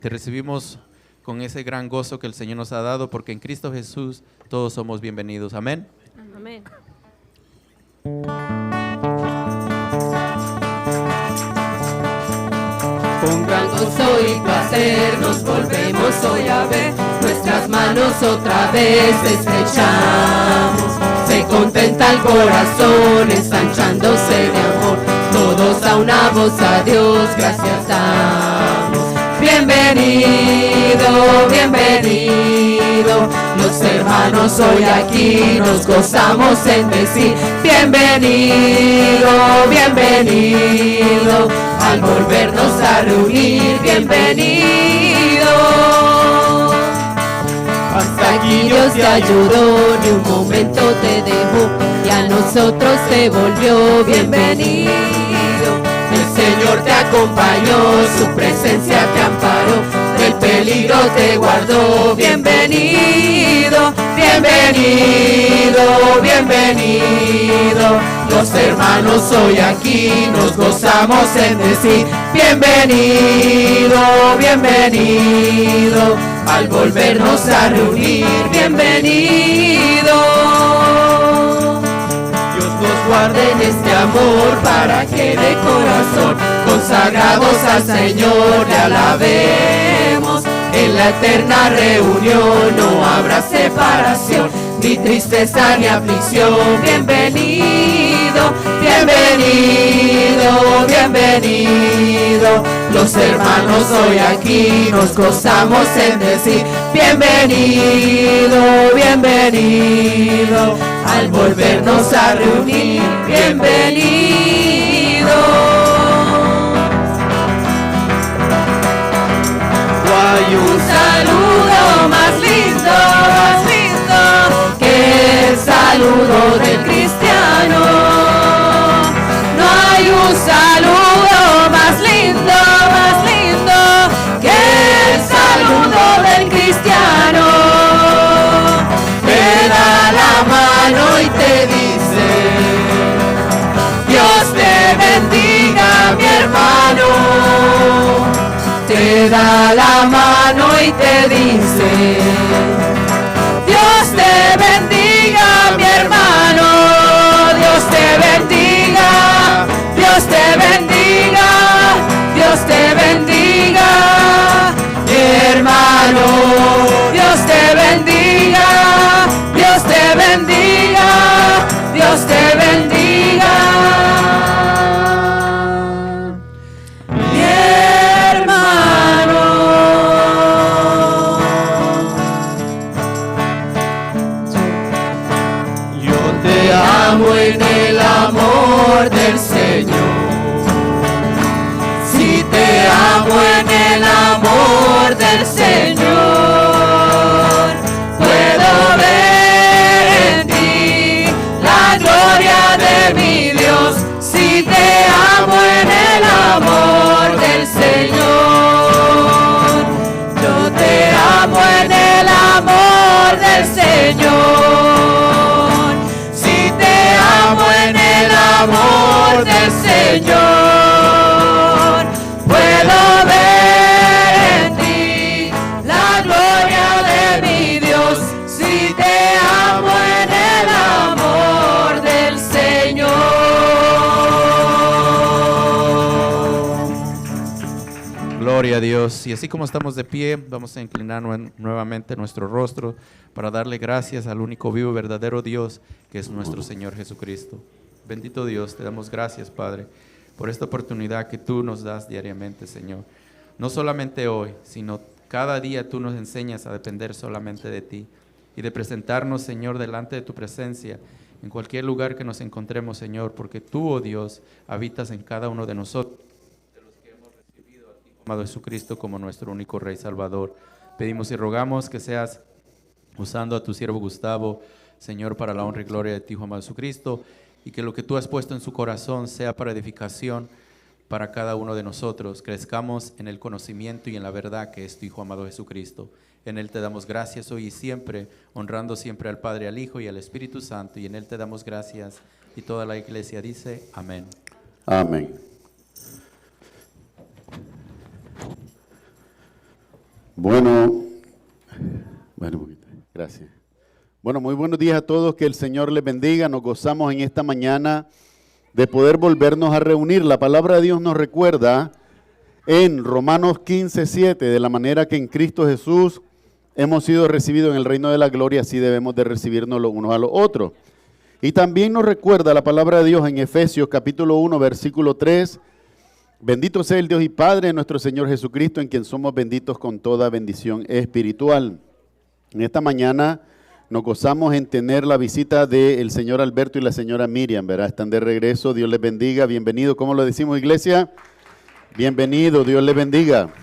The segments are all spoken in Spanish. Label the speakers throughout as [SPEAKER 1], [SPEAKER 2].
[SPEAKER 1] Te recibimos con ese gran gozo que el Señor nos ha dado, porque en Cristo Jesús todos somos bienvenidos. Amén.
[SPEAKER 2] Amén.
[SPEAKER 3] Con gran gozo y placer nos volvemos hoy a ver, nuestras manos otra vez estrechamos. Se contenta el corazón, ensanchándose de amor, todos a una voz a Dios gracias damos. Bienvenido, bienvenido, los hermanos hoy aquí nos gozamos en decir bienvenido, bienvenido, al volvernos a reunir, bienvenido. Hasta aquí Dios te ayudó, ni un momento te dejó, y a nosotros te volvió bienvenido. El Señor te acompañó, su presencia te amparó, del peligro te guardó. Bienvenido, bienvenido, bienvenido. Los hermanos hoy aquí nos gozamos en decir bienvenido, bienvenido, al volvernos a reunir, bienvenido. Nos guarden este amor para que de corazón consagrados al Señor le alabemos. En la eterna reunión no habrá separación, ni tristeza ni aflicción. Bienvenido, bienvenido, bienvenido. Los hermanos hoy aquí nos gozamos en decir bienvenido, bienvenido, al volvernos a reunir, bienvenido. Hay un saludo más lindo que el saludo del cristiano. No hay un saludo más lindo que el saludo del cristiano. Te da la mano y te dice Dios te bendiga, mi hermano. Te da la mano y te dice Dios te bendiga, mi hermano. Dios te bendiga, Dios te bendiga, Dios te bendiga, mi hermano. Dios te bendiga, Dios te bendiga, Dios te bendiga, mi hermano. Yo te amo en el amor del Señor. Si te amo en el amor del Señor, puedo ver en ti la gloria de mi Dios. Si te amo en el amor del Señor, yo te amo en el amor del Señor. Si te amo en el amor del Señor, puedo ver en ti la gloria de mi Dios. Si te amo en el amor del Señor.
[SPEAKER 1] Gloria a Dios. Y así como estamos de pie, vamos a inclinar nuevamente nuestro rostro para darle gracias al único vivo y verdadero Dios, que es nuestro Señor Jesucristo. Bendito Dios, te damos gracias, Padre, por esta oportunidad que tú nos das diariamente, Señor. No solamente hoy, sino cada día tú nos enseñas a depender solamente de ti y de presentarnos, Señor, delante de tu presencia en cualquier lugar que nos encontremos, Señor, porque tú, oh Dios, habitas en cada uno de nosotros, de los que hemos recibido a ti, amado Jesucristo, como nuestro único Rey Salvador. Pedimos y rogamos que seas usando a tu siervo Gustavo, Señor, para la honra y gloria de ti, Hijo amado Jesucristo, y que lo que tú has puesto en su corazón sea para edificación para cada uno de nosotros. Crezcamos en el conocimiento y en la verdad que es tu Hijo amado Jesucristo. En Él te damos gracias hoy y siempre, honrando siempre al Padre, al Hijo y al Espíritu Santo, y en Él te damos gracias. Y toda la iglesia dice amén.
[SPEAKER 4] Amén.
[SPEAKER 2] Bueno, gracias. Bueno, muy buenos días a todos, que el Señor les bendiga. Nos gozamos en esta mañana de poder volvernos a reunir. La palabra de Dios nos recuerda en Romanos 15:7, de la manera que en Cristo Jesús hemos sido recibidos en el reino de la gloria, así debemos de recibirnos los unos a los otros. Y también nos recuerda la palabra de Dios en Efesios capítulo 1, versículo 3, bendito sea el Dios y Padre de nuestro Señor Jesucristo, en quien somos benditos con toda bendición espiritual. En esta mañana nos gozamos en tener la visita del señor Alberto y la señora Miriam, ¿verdad? Están de regreso, Dios les bendiga, bienvenido. ¿Cómo lo decimos, iglesia? Bienvenido, Dios les bendiga.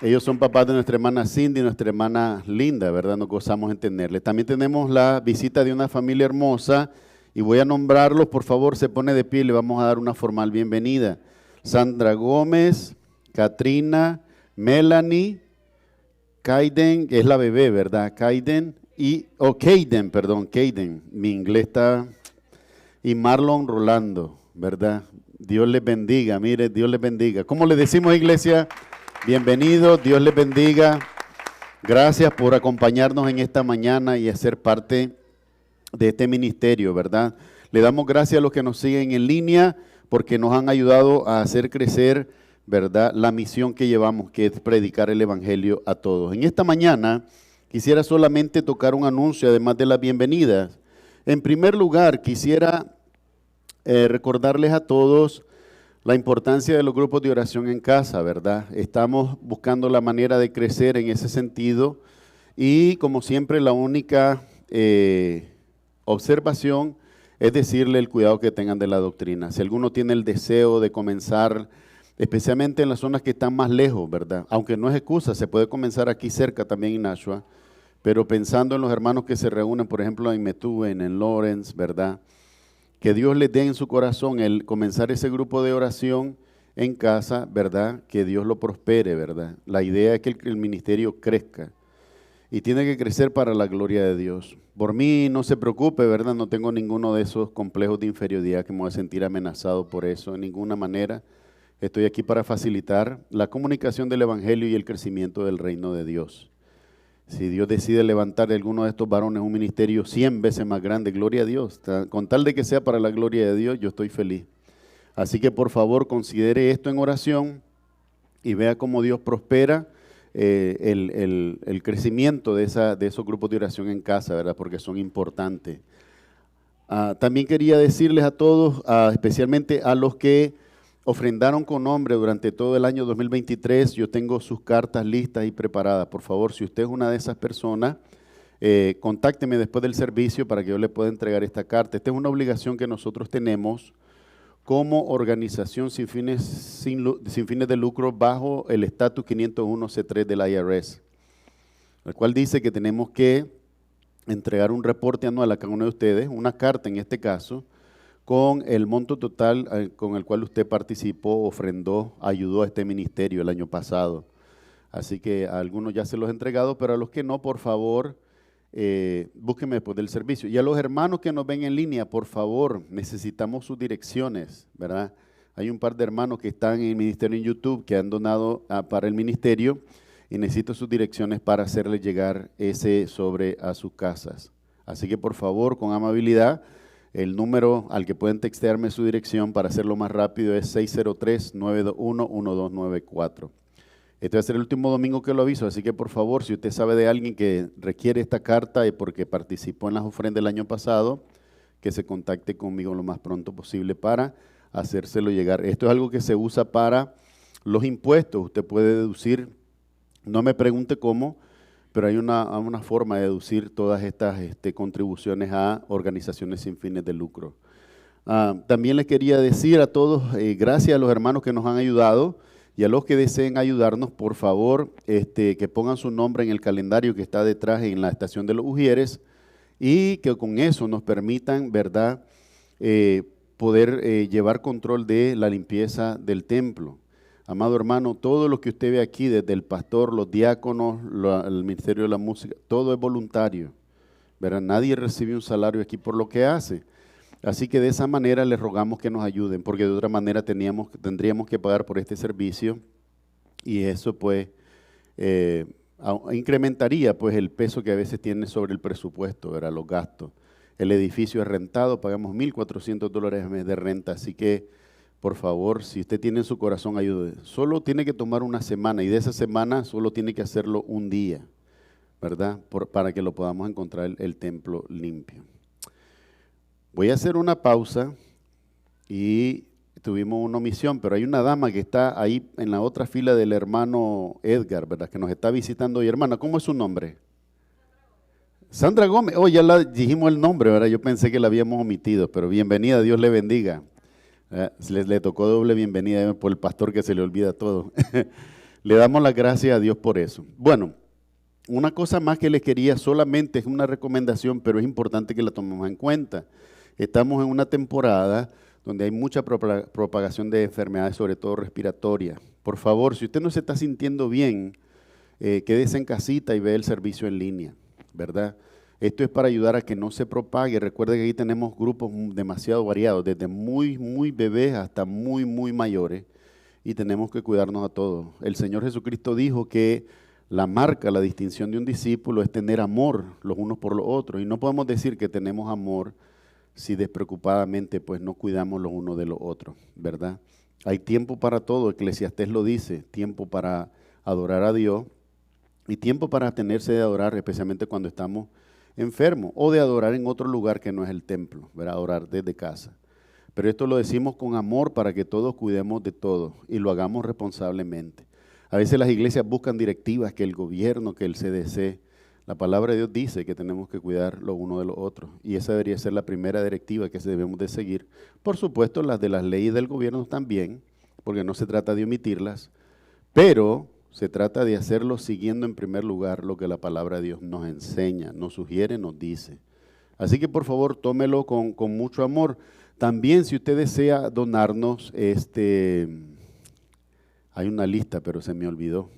[SPEAKER 2] Ellos son papás de nuestra hermana Cindy y nuestra hermana Linda, ¿verdad? Nos gozamos en tenerles. También tenemos la visita de una familia hermosa y voy a nombrarlos, por favor, se pone de pie y le vamos a dar una formal bienvenida. Sandra Gómez, Katrina, Melanie, Kaiden, que es la bebé, ¿verdad? Kaiden, mi inglés está, y Marlon Rolando, ¿verdad? Dios les bendiga, mire, Dios les bendiga. ¿Cómo le decimos, iglesia? Bienvenidos, Dios les bendiga. Gracias por acompañarnos en esta mañana y hacer parte de este ministerio, ¿verdad? Le damos gracias a los que nos siguen en línea porque nos han ayudado a hacer crecer, ¿verdad?, la misión que llevamos, que es predicar el evangelio a todos. En esta mañana quisiera solamente tocar un anuncio, además de las bienvenidas. En primer lugar, quisiera recordarles a todos la importancia de los grupos de oración en casa, ¿verdad? Estamos buscando la manera de crecer en ese sentido y, como siempre, la única observación es decirle el cuidado que tengan de la doctrina. Si alguno tiene el deseo de comenzar, especialmente en las zonas que están más lejos, ¿verdad? Aunque no es excusa, se puede comenzar aquí cerca también en Nashua, pero pensando en los hermanos que se reúnen, por ejemplo, en Methuen, en Lawrence, ¿verdad? Que Dios les dé en su corazón el comenzar ese grupo de oración en casa, ¿verdad? Que Dios lo prospere, ¿verdad? La idea es que el ministerio crezca y tiene que crecer para la gloria de Dios. Por mí no se preocupe, ¿verdad? No tengo ninguno de esos complejos de inferioridad que me voy a sentir amenazado por eso, en ninguna manera. Estoy aquí para facilitar la comunicación del evangelio y el crecimiento del reino de Dios. Si Dios decide levantar de alguno de estos varones un ministerio 100 veces más grande, gloria a Dios. Con tal de que sea para la gloria de Dios, yo estoy feliz. Así que por favor considere esto en oración y vea cómo Dios prospera el crecimiento de esos grupos de oración en casa, ¿verdad? Porque son importantes. También quería decirles a todos, especialmente a los que ofrendaron con nombre durante todo el año 2023, yo tengo sus cartas listas y preparadas. Por favor, si usted es una de esas personas, contácteme después del servicio para que yo le pueda entregar esta carta. Esta es una obligación que nosotros tenemos como organización sin fines de lucro bajo el estatus 501C3 del IRS, el cual dice que tenemos que entregar un reporte anual a cada uno de ustedes, una carta en este caso, con el monto total con el cual usted participó, ofrendó, ayudó a este ministerio el año pasado. Así que a algunos ya se los he entregado, pero a los que no, por favor, búsquenme después del servicio. Y a los hermanos que nos ven en línea, por favor, necesitamos sus direcciones, ¿verdad? Hay un par de hermanos que están en el ministerio en YouTube que han donado para el ministerio y necesito sus direcciones para hacerles llegar ese sobre a sus casas. Así que por favor, con amabilidad, el número al que pueden textearme su dirección para hacerlo más rápido es 603-921-1294. Este va a ser el último domingo que lo aviso, así que por favor, si usted sabe de alguien que requiere esta carta y porque participó en las ofrendas del año pasado, que se contacte conmigo lo más pronto posible para hacérselo llegar. Esto es algo que se usa para los impuestos. Usted puede deducir, no me pregunte cómo, pero hay una forma de deducir todas estas contribuciones a organizaciones sin fines de lucro. También les quería decir a todos, gracias a los hermanos que nos han ayudado y a los que deseen ayudarnos, por favor, que pongan su nombre en el calendario que está detrás en la estación de los Ujieres y que con eso nos permitan, ¿verdad?, poder llevar control de la limpieza del templo. Amado hermano, todo lo que usted ve aquí, desde el pastor, los diáconos, el ministerio de la música, todo es voluntario, ¿verdad? Nadie recibe un salario aquí por lo que hace. Así que de esa manera les rogamos que nos ayuden, porque de otra manera tendríamos que pagar por este servicio y eso pues incrementaría pues el peso que a veces tiene sobre el presupuesto, ¿verdad? Los gastos. El edificio es rentado, pagamos $1,400 al mes de renta, así que por favor, si usted tiene en su corazón, ayude. Solo tiene que tomar una semana y de esa semana solo tiene que hacerlo un día, ¿verdad? Para que lo podamos encontrar el templo limpio. Voy a hacer una pausa y tuvimos una omisión, pero hay una dama que está ahí en la otra fila del hermano Edgar, ¿verdad? Que nos está visitando hoy. Hermana, ¿cómo es su nombre? Sandra Gómez. Oh, ya la dijimos el nombre, ¿verdad? Yo pensé que la habíamos omitido, pero bienvenida, Dios le bendiga. Le tocó doble bienvenida por el pastor que se le olvida todo. Le damos las gracias a Dios por eso. Bueno, una cosa más que les quería, solamente es una recomendación, pero es importante que la tomemos en cuenta. Estamos en una temporada donde hay mucha propagación de enfermedades, sobre todo respiratorias. Por favor, si usted no se está sintiendo bien, quédese en casita y ve el servicio en línea, ¿verdad? Esto es para ayudar a que no se propague. Recuerde que aquí tenemos grupos demasiado variados, desde muy bebés hasta muy mayores, y tenemos que cuidarnos a todos. El Señor Jesucristo dijo que la marca, la distinción de un discípulo es tener amor los unos por los otros, y no podemos decir que tenemos amor si despreocupadamente pues no cuidamos los unos de los otros, ¿verdad? Hay tiempo para todo, Eclesiastés lo dice, tiempo para adorar a Dios y tiempo para abstenerse de adorar, especialmente cuando estamos enfermos, o de adorar en otro lugar que no es el templo, ¿verdad? Adorar desde casa. Pero esto lo decimos con amor para que todos cuidemos de todo y lo hagamos responsablemente. A veces las iglesias buscan directivas, que el gobierno, que el CDC. La palabra de Dios dice que tenemos que cuidar lo uno de los otros, y esa debería ser la primera directiva que debemos de seguir. Por supuesto, las de las leyes del gobierno también, porque no se trata de omitirlas, pero se trata de hacerlo siguiendo en primer lugar lo que la palabra de Dios nos enseña, nos sugiere, nos dice. Así que por favor, tómelo con mucho amor. También si usted desea donarnos, hay una lista, pero se me olvidó.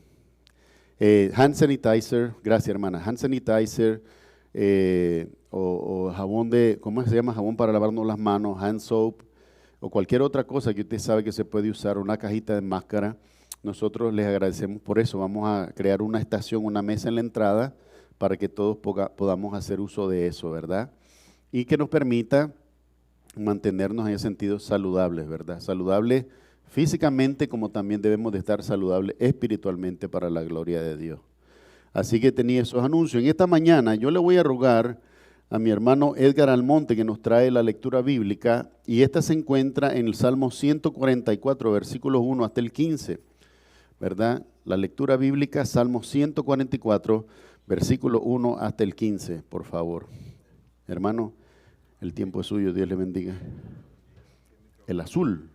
[SPEAKER 2] Hand sanitizer, gracias hermana, hand sanitizer o jabón ¿cómo se llama? Jabón para lavarnos las manos, hand soap o cualquier otra cosa que usted sabe que se puede usar, una cajita de máscara. Nosotros les agradecemos por eso. Vamos a crear una estación, una mesa en la entrada para que todos podamos hacer uso de eso, ¿verdad? Y que nos permita mantenernos en ese sentido saludables, ¿verdad? Saludables físicamente, como también debemos de estar saludables espiritualmente para la gloria de Dios. Así que tenía esos anuncios. En esta mañana yo le voy a rogar a mi hermano Edgar Almonte que nos trae la lectura bíblica, y esta se encuentra en el Salmo 144, versículos 1 hasta el 15, ¿verdad? La lectura bíblica, Salmo 144, versículo 1 hasta el 15, por favor. Hermano, el tiempo es suyo, Dios le bendiga. El azul.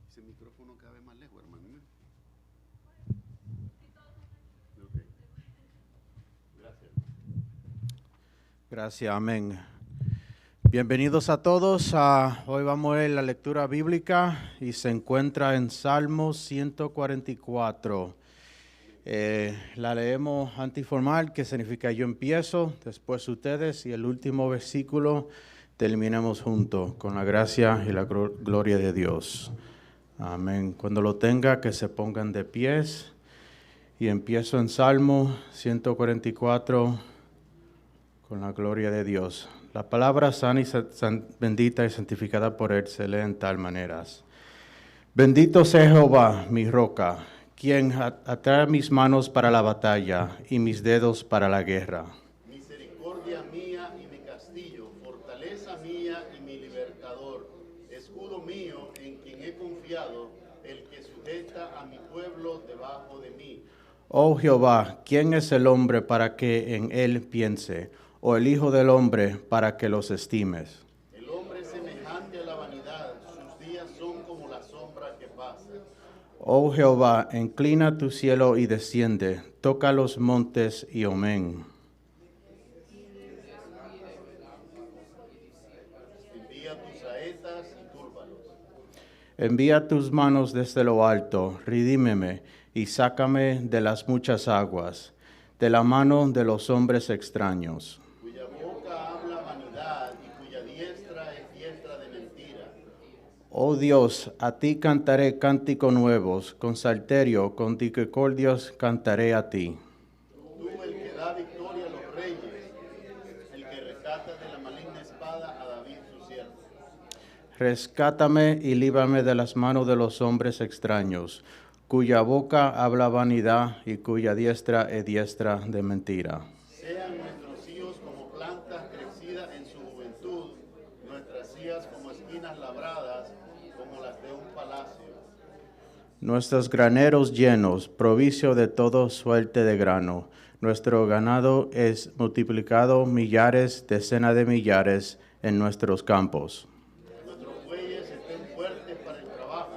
[SPEAKER 2] Ese micrófono cabe más lejos, hermano. Okay. Gracias.
[SPEAKER 4] Gracias, amén. Bienvenidos a todos. Hoy vamos a ver la lectura bíblica y se encuentra en Salmo 144. La leemos antiformal, que significa yo empiezo, después ustedes, y el último versículo terminamos juntos con la gracia y la gloria de Dios. Amén. Cuando lo tenga, que se pongan de pies. Y empiezo en Salmo 144 con la gloria de Dios. La palabra sana y bendita y santificada por Él se lee en tal maneras. Bendito sea Jehová, mi roca, quien atrae mis manos para la batalla y mis dedos para la guerra.
[SPEAKER 2] Misericordia mía y mi castillo, fortaleza mía y mi libertador, escudo mío en quien he confiado, el que sujeta a mi pueblo debajo de mí.
[SPEAKER 4] Oh Jehová, ¿quién es el hombre para que en él piense? ¿O el hijo del hombre para que los estimes?
[SPEAKER 2] El hombre es semejante a la vanidad, sus días son como la sombra que pasa.
[SPEAKER 4] Oh Jehová, inclina tu cielo y desciende, toca los montes y amén.
[SPEAKER 2] Envía tus saetas y túrbalos.
[SPEAKER 4] Envía tus manos desde lo alto, redímeme y sácame de las muchas aguas, de la mano de los hombres extraños.
[SPEAKER 2] Cuya boca habla vanidad y cuya diestra es diestra de mentira.
[SPEAKER 4] Oh Dios, a ti cantaré cánticos nuevos, con salterio, con dicocordios cantaré a ti.
[SPEAKER 2] Tú el que da victoria a los reyes, el que rescata de la maligna espada a David su siervo.
[SPEAKER 4] Rescátame y líbrame de las manos de los hombres extraños, cuya boca habla vanidad y cuya diestra es diestra de mentira.
[SPEAKER 2] Sean nuestros hijos como plantas crecidas en su juventud, nuestras hijas como esquinas labradas, como las de un palacio.
[SPEAKER 4] Nuestros graneros llenos, provicio de toda suerte de grano. Nuestro ganado es multiplicado millares, decenas de millares en nuestros campos.
[SPEAKER 2] Nuestros bueyes estén fuertes para el trabajo,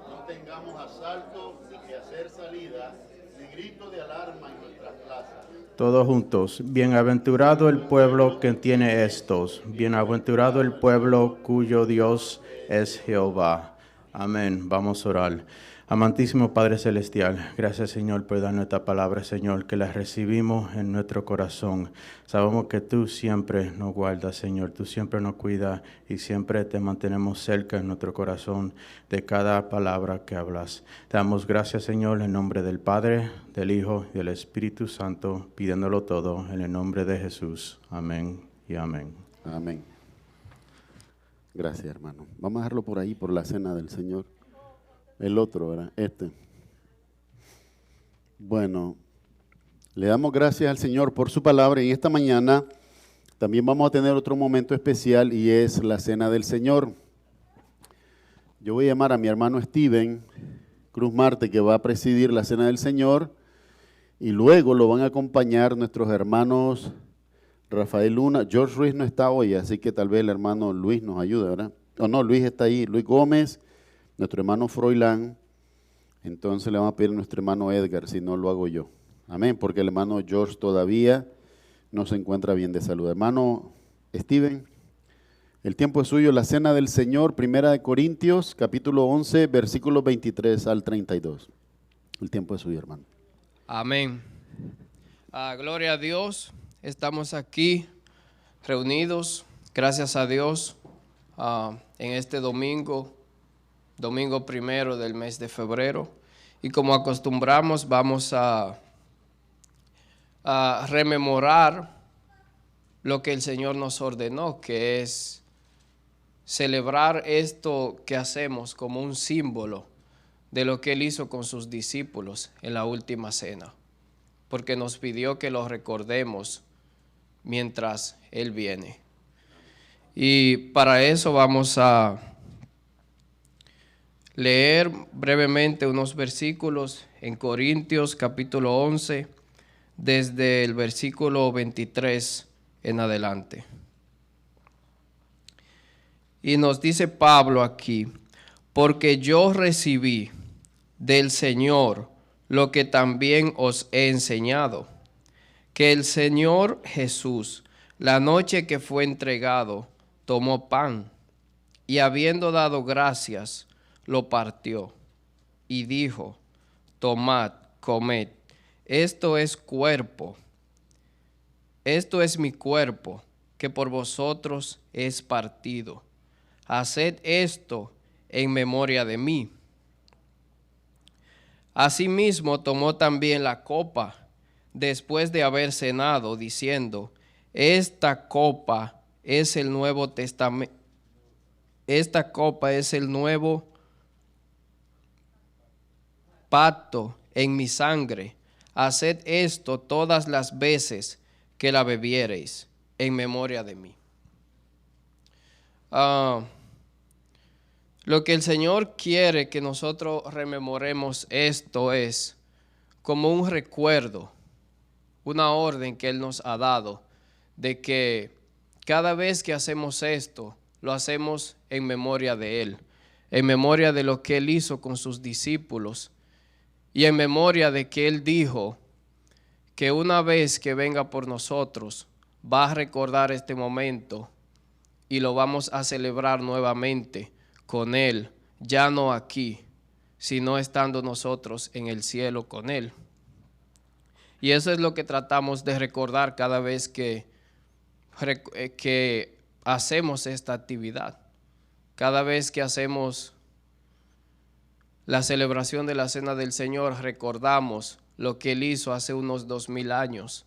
[SPEAKER 2] no tengamos asalto, ni que hacer salida, ni grito de alarma en nuestras plazas.
[SPEAKER 4] Todos juntos, bienaventurado el pueblo que tiene estos, bienaventurado el pueblo cuyo Dios es Jehová. Amén. Vamos a orar. Amantísimo Padre Celestial, gracias Señor por darnos esta palabra, Señor, que la recibimos en nuestro corazón. Sabemos que tú siempre nos guardas, Señor, tú siempre nos cuidas y siempre te mantenemos cerca en nuestro corazón de cada palabra que hablas. Te damos gracias, Señor, en nombre del Padre, del Hijo y del Espíritu Santo, pidiéndolo todo en el nombre de Jesús. Amén y amén.
[SPEAKER 2] Amén. Gracias, hermano. Vamos a dejarlo por ahí, por la cena del Señor. El otro, ¿verdad? Bueno, le damos gracias al Señor por su palabra y esta mañana también vamos a tener otro momento especial y es la cena del Señor. Yo voy a llamar a mi hermano Steven Cruz Marte, que va a presidir la cena del Señor, y luego lo van a acompañar nuestros hermanos Rafael Luna. George Ruiz no está hoy, así que tal vez el hermano Luis nos ayude, ¿verdad? O no, Luis está ahí, Luis Gómez, nuestro hermano Froilán. Entonces le vamos a pedir a nuestro hermano Edgar, si no lo hago yo. Amén, porque el hermano George todavía no se encuentra bien de salud. Hermano Steven, el tiempo es suyo. La cena del Señor, 1 Corintios, capítulo 11, versículos 23 al 32. El tiempo es suyo, hermano.
[SPEAKER 5] Amén. Gloria a Dios. Estamos aquí reunidos, gracias a Dios, en este domingo primero del mes de febrero. Y como acostumbramos, vamos a rememorar lo que el Señor nos ordenó, que es celebrar esto que hacemos como un símbolo de lo que Él hizo con sus discípulos en la última cena, porque nos pidió que lo recordemos mientras Él viene. Y para eso vamos a leer brevemente unos versículos en Corintios capítulo 11, desde el versículo 23 en adelante. Y nos dice Pablo aquí: porque yo recibí del Señor lo que también os he enseñado, que el Señor Jesús, la noche que fue entregado, tomó pan, y habiendo dado gracias, lo partió, y dijo: tomad, comed, esto es mi cuerpo, que por vosotros es partido. Haced esto en memoria de mí. Asimismo tomó también la copa, después de haber cenado, diciendo: esta copa es el Nuevo Testamento. Esta copa es el nuevo pacto en mi sangre. Haced esto todas las veces que la bebiereis en memoria de mí. Lo que el Señor quiere que nosotros rememoremos esto es como un recuerdo, una orden que Él nos ha dado, de que cada vez que hacemos esto, lo hacemos en memoria de Él, en memoria de lo que Él hizo con sus discípulos y en memoria de que Él dijo que una vez que venga por nosotros, va a recordar este momento y lo vamos a celebrar nuevamente con Él, ya no aquí, sino estando nosotros en el cielo con Él. Y eso es lo que tratamos de recordar cada vez que hacemos esta actividad. cada vez que hacemos la celebración de la Cena del Señor, recordamos lo que Él hizo hace unos 2000 años.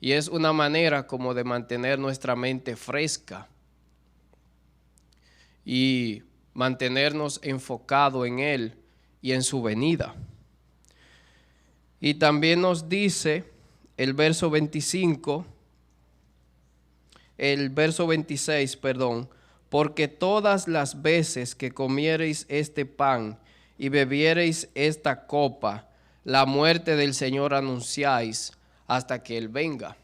[SPEAKER 5] Y es una manera como de mantener nuestra mente fresca y mantenernos enfocados en Él y en su venida. Y también nos dice el verso 26, porque todas las veces que comiereis este pan y bebiereis esta copa, la muerte del Señor anunciáis hasta que Él venga.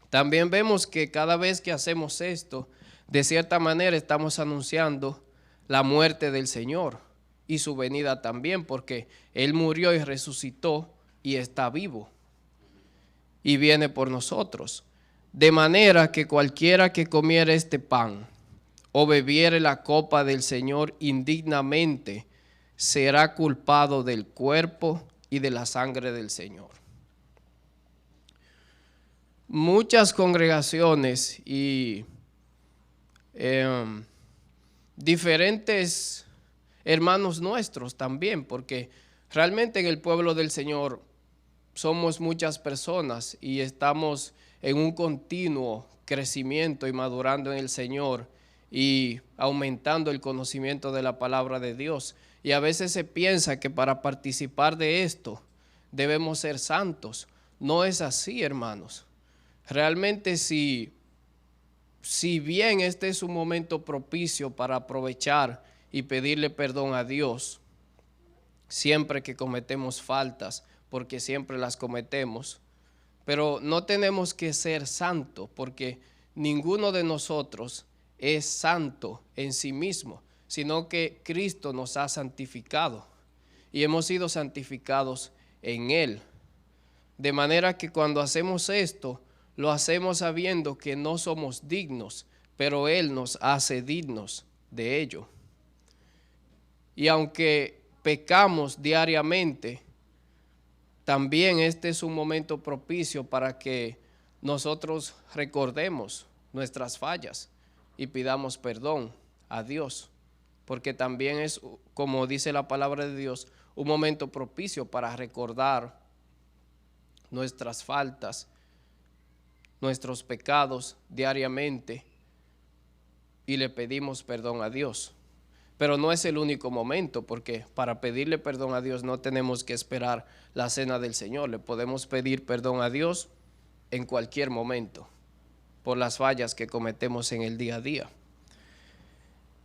[SPEAKER 5] También vemos que cada vez que hacemos esto, de cierta manera estamos anunciando la muerte del Señor y su venida también, porque Él murió y resucitó y está vivo y viene por nosotros. De manera que cualquiera que comiere este pan o bebiere la copa del Señor indignamente, será culpado del cuerpo y de la sangre del Señor. Muchas congregaciones y diferentes hermanos nuestros también, porque realmente en el pueblo del Señor somos muchas personas y estamos en un continuo crecimiento y madurando en el Señor y aumentando el conocimiento de la palabra de Dios. Y a veces se piensa que para participar de esto debemos ser santos. No es así, hermanos. Realmente si bien este es un momento propicio para aprovechar y pedirle perdón a Dios, siempre que cometemos faltas, porque siempre las cometemos, pero no tenemos que ser santos, porque ninguno de nosotros es santo en sí mismo, sino que Cristo nos ha santificado y hemos sido santificados en Él. De manera que cuando hacemos esto, lo hacemos sabiendo que no somos dignos, pero Él nos hace dignos de ello. Y aunque pecamos diariamente, también este es un momento propicio para que nosotros recordemos nuestras fallas y pidamos perdón a Dios, porque también es, como dice la palabra de Dios, un momento propicio para recordar nuestras faltas, nuestros pecados diariamente y le pedimos perdón a Dios. Pero no es el único momento, porque para pedirle perdón a Dios no tenemos que esperar la cena del Señor. Le podemos pedir perdón a Dios en cualquier momento por las fallas que cometemos en el día a día.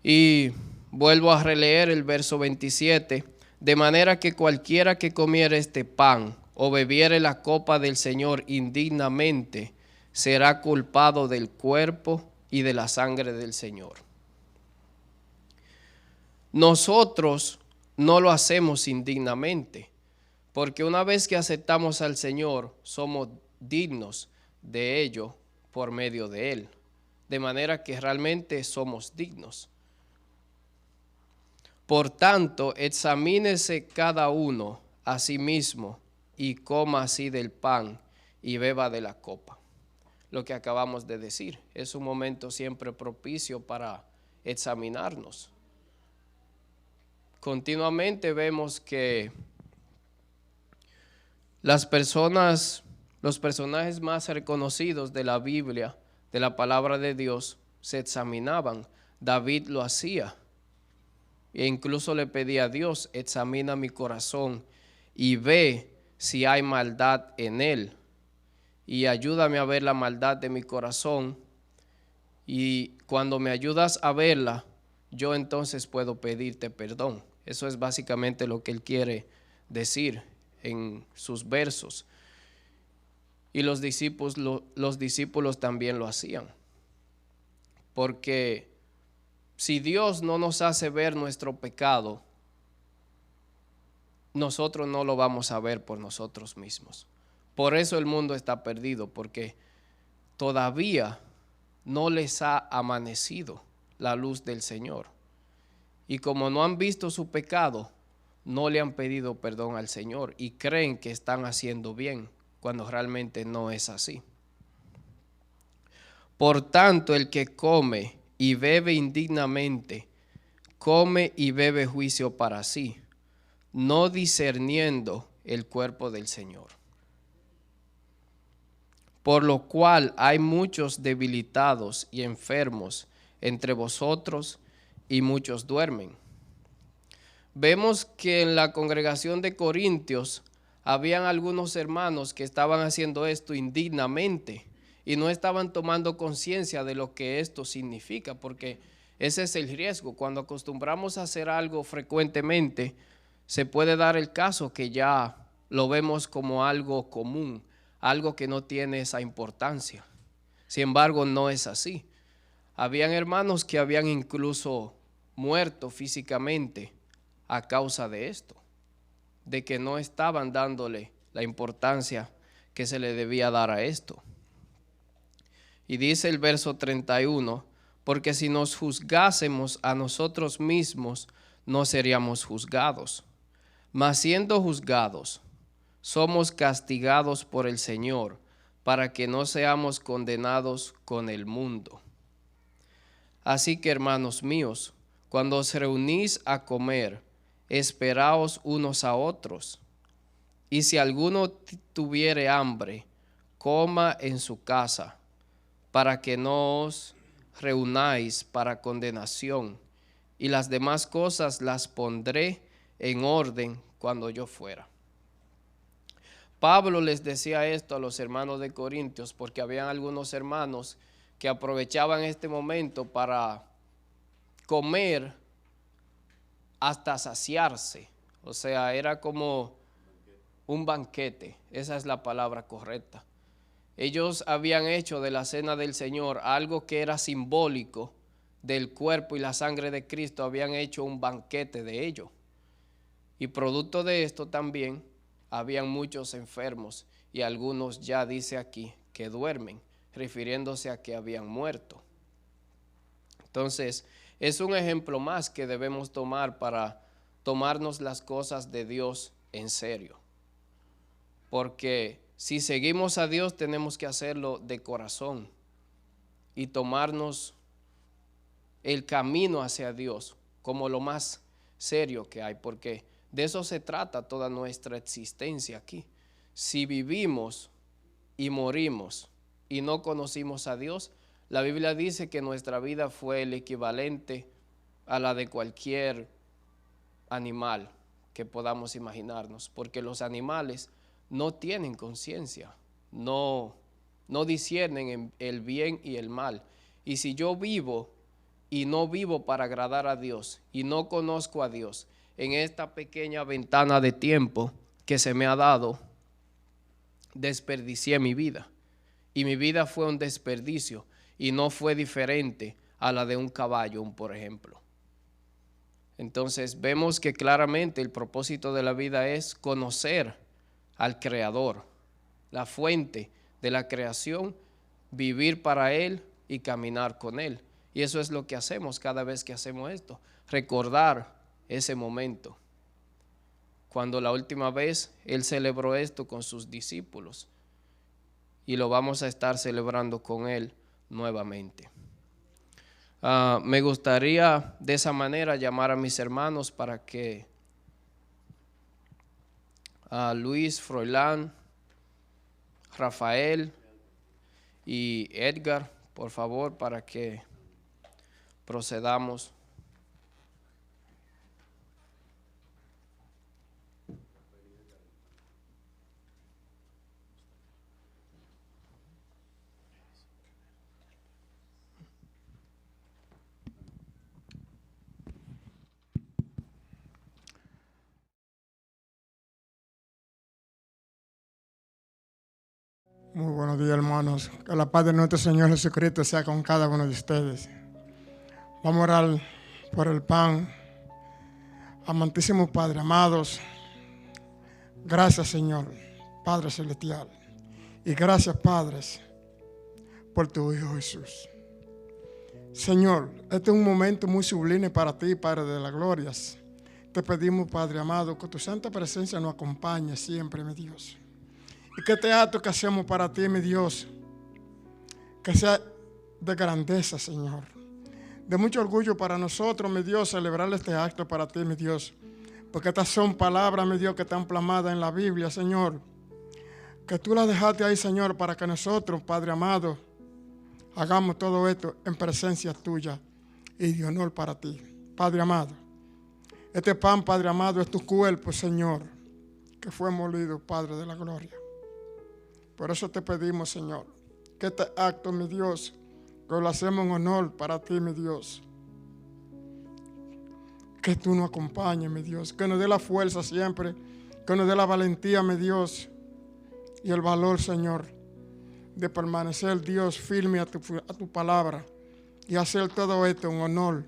[SPEAKER 5] Y vuelvo a releer el verso 27. De manera que cualquiera que comiere este pan o bebiere la copa del Señor indignamente, será culpado del cuerpo y de la sangre del Señor. Nosotros no lo hacemos indignamente, porque una vez que aceptamos al Señor, somos dignos de ello por medio de Él, de manera que realmente somos dignos. Por tanto, examínese cada uno a sí mismo y coma así del pan y beba de la copa. Lo que acabamos de decir, es un momento siempre propicio para examinarnos. Continuamente vemos que los personajes más reconocidos de la Biblia, de la palabra de Dios, se examinaban. David lo hacía e incluso le pedía a Dios: examina mi corazón y ve si hay maldad en él y ayúdame a ver la maldad de mi corazón, y cuando me ayudas a verla, yo entonces puedo pedirte perdón. Eso es básicamente lo que él quiere decir en sus versos. Y los discípulos también lo hacían. Porque si Dios no nos hace ver nuestro pecado, nosotros no lo vamos a ver por nosotros mismos. Por eso el mundo está perdido, porque todavía no les ha amanecido la luz del Señor. Y como no han visto su pecado, no le han pedido perdón al Señor y creen que están haciendo bien, cuando realmente no es así. Por tanto, el que come y bebe indignamente, come y bebe juicio para sí, no discerniendo el cuerpo del Señor. Por lo cual hay muchos debilitados y enfermos entre vosotros, y muchos duermen. Vemos que en la congregación de Corintios habían algunos hermanos que estaban haciendo esto indignamente y no estaban tomando conciencia de lo que esto significa, porque ese es el riesgo. Cuando acostumbramos a hacer algo frecuentemente, se puede dar el caso que ya lo vemos como algo común, algo que no tiene esa importancia. Sin embargo, no es así. Habían hermanos que habían incluso muerto físicamente a causa de esto, de que no estaban dándole la importancia que se le debía dar a esto. Y dice el verso 31, porque si nos juzgásemos a nosotros mismos, no seríamos juzgados. Mas siendo juzgados, somos castigados por el Señor, para que no seamos condenados con el mundo. Así que, hermanos míos, cuando os reunís a comer, esperaos unos a otros. Y si alguno tuviere hambre, coma en su casa, para que no os reunáis para condenación, y las demás cosas las pondré en orden cuando yo fuera. Pablo les decía esto a los hermanos de Corintios porque habían algunos hermanos que aprovechaban este momento para comer hasta saciarse. O sea, era como un banquete, esa es la palabra correcta. Ellos habían hecho de la cena del Señor algo que era simbólico del cuerpo y la sangre de Cristo, habían hecho un banquete de ello. Y producto de esto también habían muchos enfermos y algunos ya dice aquí que duermen, refiriéndose a que habían muerto. Entonces, es un ejemplo más que debemos tomar para tomarnos las cosas de Dios en serio. Porque si seguimos a Dios tenemos que hacerlo de corazón y tomarnos el camino hacia Dios como lo más serio que hay, porque de eso se trata toda nuestra existencia aquí. Si vivimos y morimos y no conocimos a Dios, la Biblia dice que nuestra vida fue el equivalente a la de cualquier animal que podamos imaginarnos, porque los animales no tienen conciencia, no disciernen el bien y el mal. Y si yo vivo y no vivo para agradar a Dios y no conozco a Dios en esta pequeña ventana de tiempo que se me ha dado, desperdicié mi vida. Y mi vida fue un desperdicio y no fue diferente a la de un caballo, por ejemplo. Entonces vemos que claramente el propósito de la vida es conocer al Creador, la fuente de la creación, vivir para Él y caminar con Él. Y eso es lo que hacemos cada vez que hacemos esto, recordar ese momento, cuando la última vez Él celebró esto con sus discípulos y lo vamos a estar celebrando con Él nuevamente. Me gustaría de esa manera llamar a mis hermanos para que Luis, Froilán, Rafael y Edgar, por favor, para que procedamos.
[SPEAKER 6] Muy buenos días, hermanos. Que la paz de nuestro Señor Jesucristo sea con cada uno de ustedes. Vamos a orar por el pan. Amantísimo Padre, amados, gracias, Señor, Padre Celestial. Y gracias, Padres, por tu Hijo Jesús. Señor, este es un momento muy sublime para ti, Padre de las glorias. Te pedimos, Padre amado, que tu santa presencia nos acompañe siempre, mi Dios. Y que este acto que hacemos para ti, mi Dios, que sea de grandeza, Señor. de mucho orgullo para nosotros, mi Dios, celebrar este acto para ti, mi Dios. Porque estas son palabras, mi Dios, que están plasmadas en la Biblia, Señor. Que tú las dejaste ahí, Señor, para que nosotros, Padre amado, hagamos todo esto en presencia tuya y de honor para ti. Padre amado, este pan, Padre amado, es tu cuerpo, Señor, que fue molido, Padre de la gloria. Por eso te pedimos, Señor, que este acto, mi Dios, que lo hacemos en honor para ti, mi Dios. Que tú nos acompañes, mi Dios, que nos dé la fuerza siempre, que nos dé la valentía, mi Dios, y el valor, Señor, de permanecer, Dios, firme a tu palabra y hacer todo esto en honor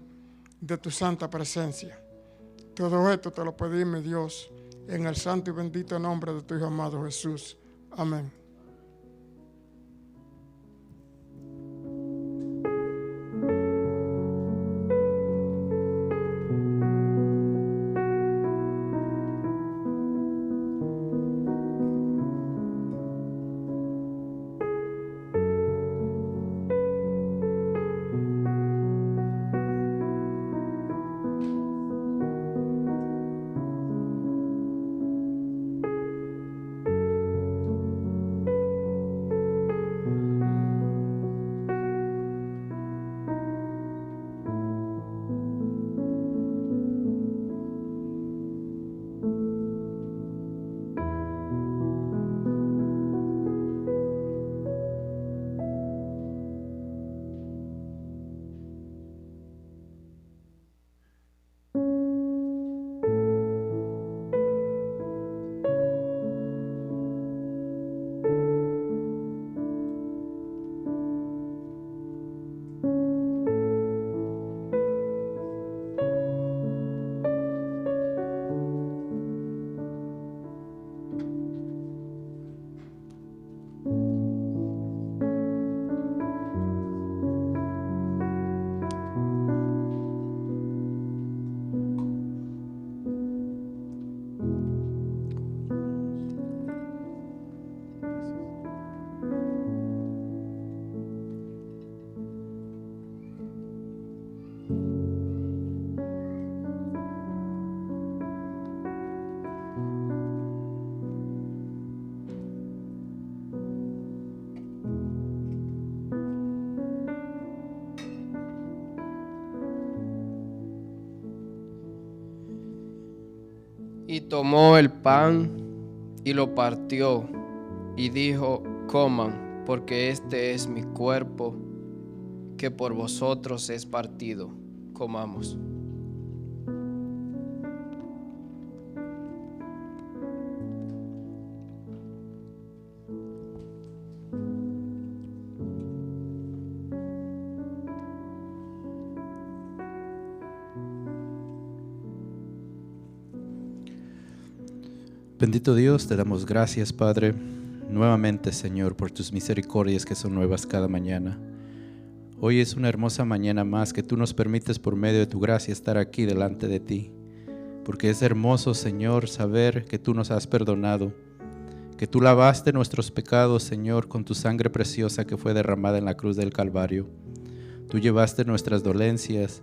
[SPEAKER 6] de tu santa presencia. Todo esto te lo pedimos, Dios, en el santo y bendito nombre de tu Hijo amado Jesús. Amén.
[SPEAKER 5] Y tomó el pan y lo partió y dijo: coman, porque este es mi cuerpo, que por vosotros es partido. Comamos.
[SPEAKER 1] Bendito Dios, te damos gracias, Padre, nuevamente, Señor, por tus misericordias que son nuevas cada mañana. Hoy es una hermosa mañana más que tú nos permites por medio de tu gracia estar aquí delante de ti, porque es hermoso, Señor, saber que tú nos has perdonado, que tú lavaste nuestros pecados, Señor, con tu sangre preciosa que fue derramada en la cruz del Calvario. Tú llevaste nuestras dolencias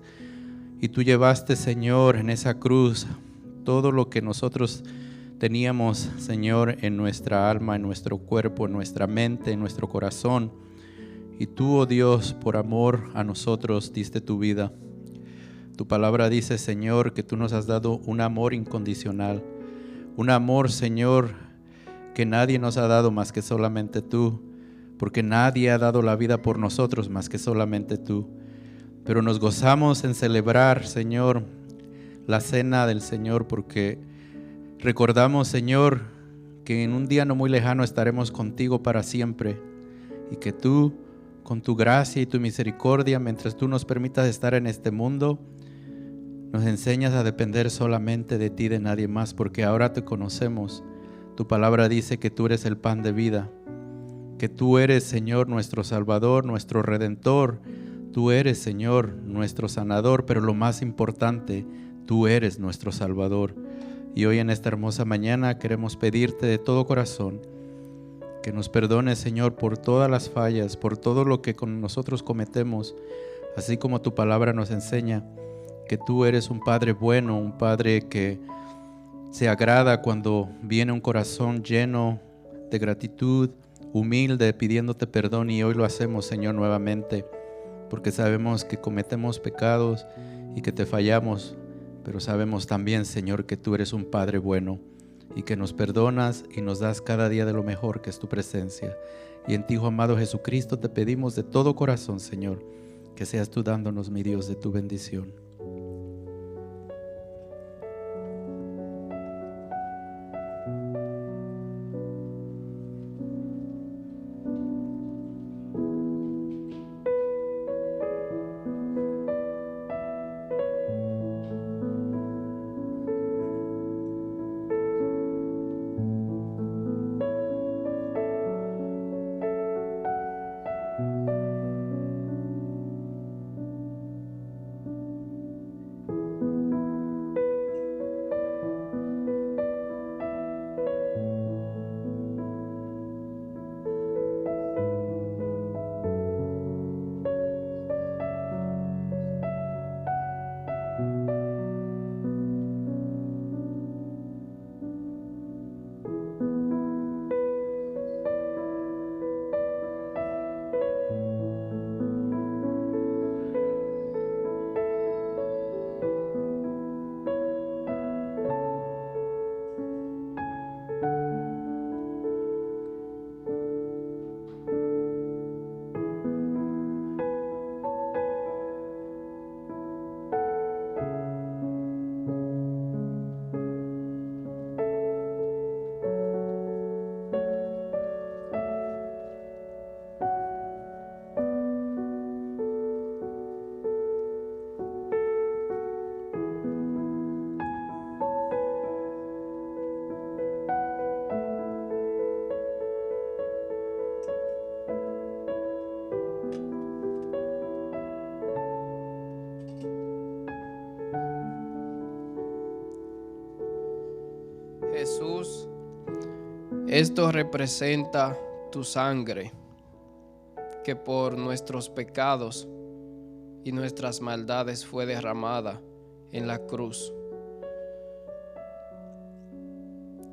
[SPEAKER 1] y tú llevaste, Señor, en esa cruz todo lo que nosotros teníamos, Señor, en nuestra alma, en nuestro cuerpo, en nuestra mente, en nuestro corazón. Y tú, oh Dios, por amor a nosotros diste tu vida. Tu palabra dice, Señor, que tú nos has dado un amor incondicional. Un amor, Señor, que nadie nos ha dado más que solamente tú. Porque nadie ha dado la vida por nosotros más que solamente tú. Pero nos gozamos en celebrar, Señor, la cena del Señor, porque recordamos, Señor, que en un día no muy lejano estaremos contigo para siempre y que tú, con tu gracia y tu misericordia, mientras tú nos permitas estar en este mundo, nos enseñas a depender solamente de ti, de nadie más, porque ahora te conocemos. Tu palabra dice que tú eres el pan de vida, que tú eres, Señor, nuestro Salvador, nuestro Redentor. Tú eres, Señor, nuestro sanador, pero lo más importante, tú eres nuestro Salvador. Y hoy en esta hermosa mañana queremos pedirte de todo corazón que nos perdones, Señor, por todas las fallas, por todo lo que con nosotros cometemos, así como tu palabra nos enseña que tú eres un Padre bueno, un Padre que se agrada cuando viene un corazón lleno de gratitud, humilde, pidiéndote perdón, y hoy lo hacemos, Señor, nuevamente, porque sabemos que cometemos pecados y que te fallamos, pero sabemos también, Señor, que tú eres un Padre bueno y que nos perdonas y nos das cada día de lo mejor que es tu presencia. Y en ti, Hijo amado Jesucristo, te pedimos de todo corazón, Señor, que seas tú dándonos, mi Dios, de tu bendición.
[SPEAKER 5] Jesús, esto representa tu sangre, que por nuestros pecados y nuestras maldades fue derramada en la cruz.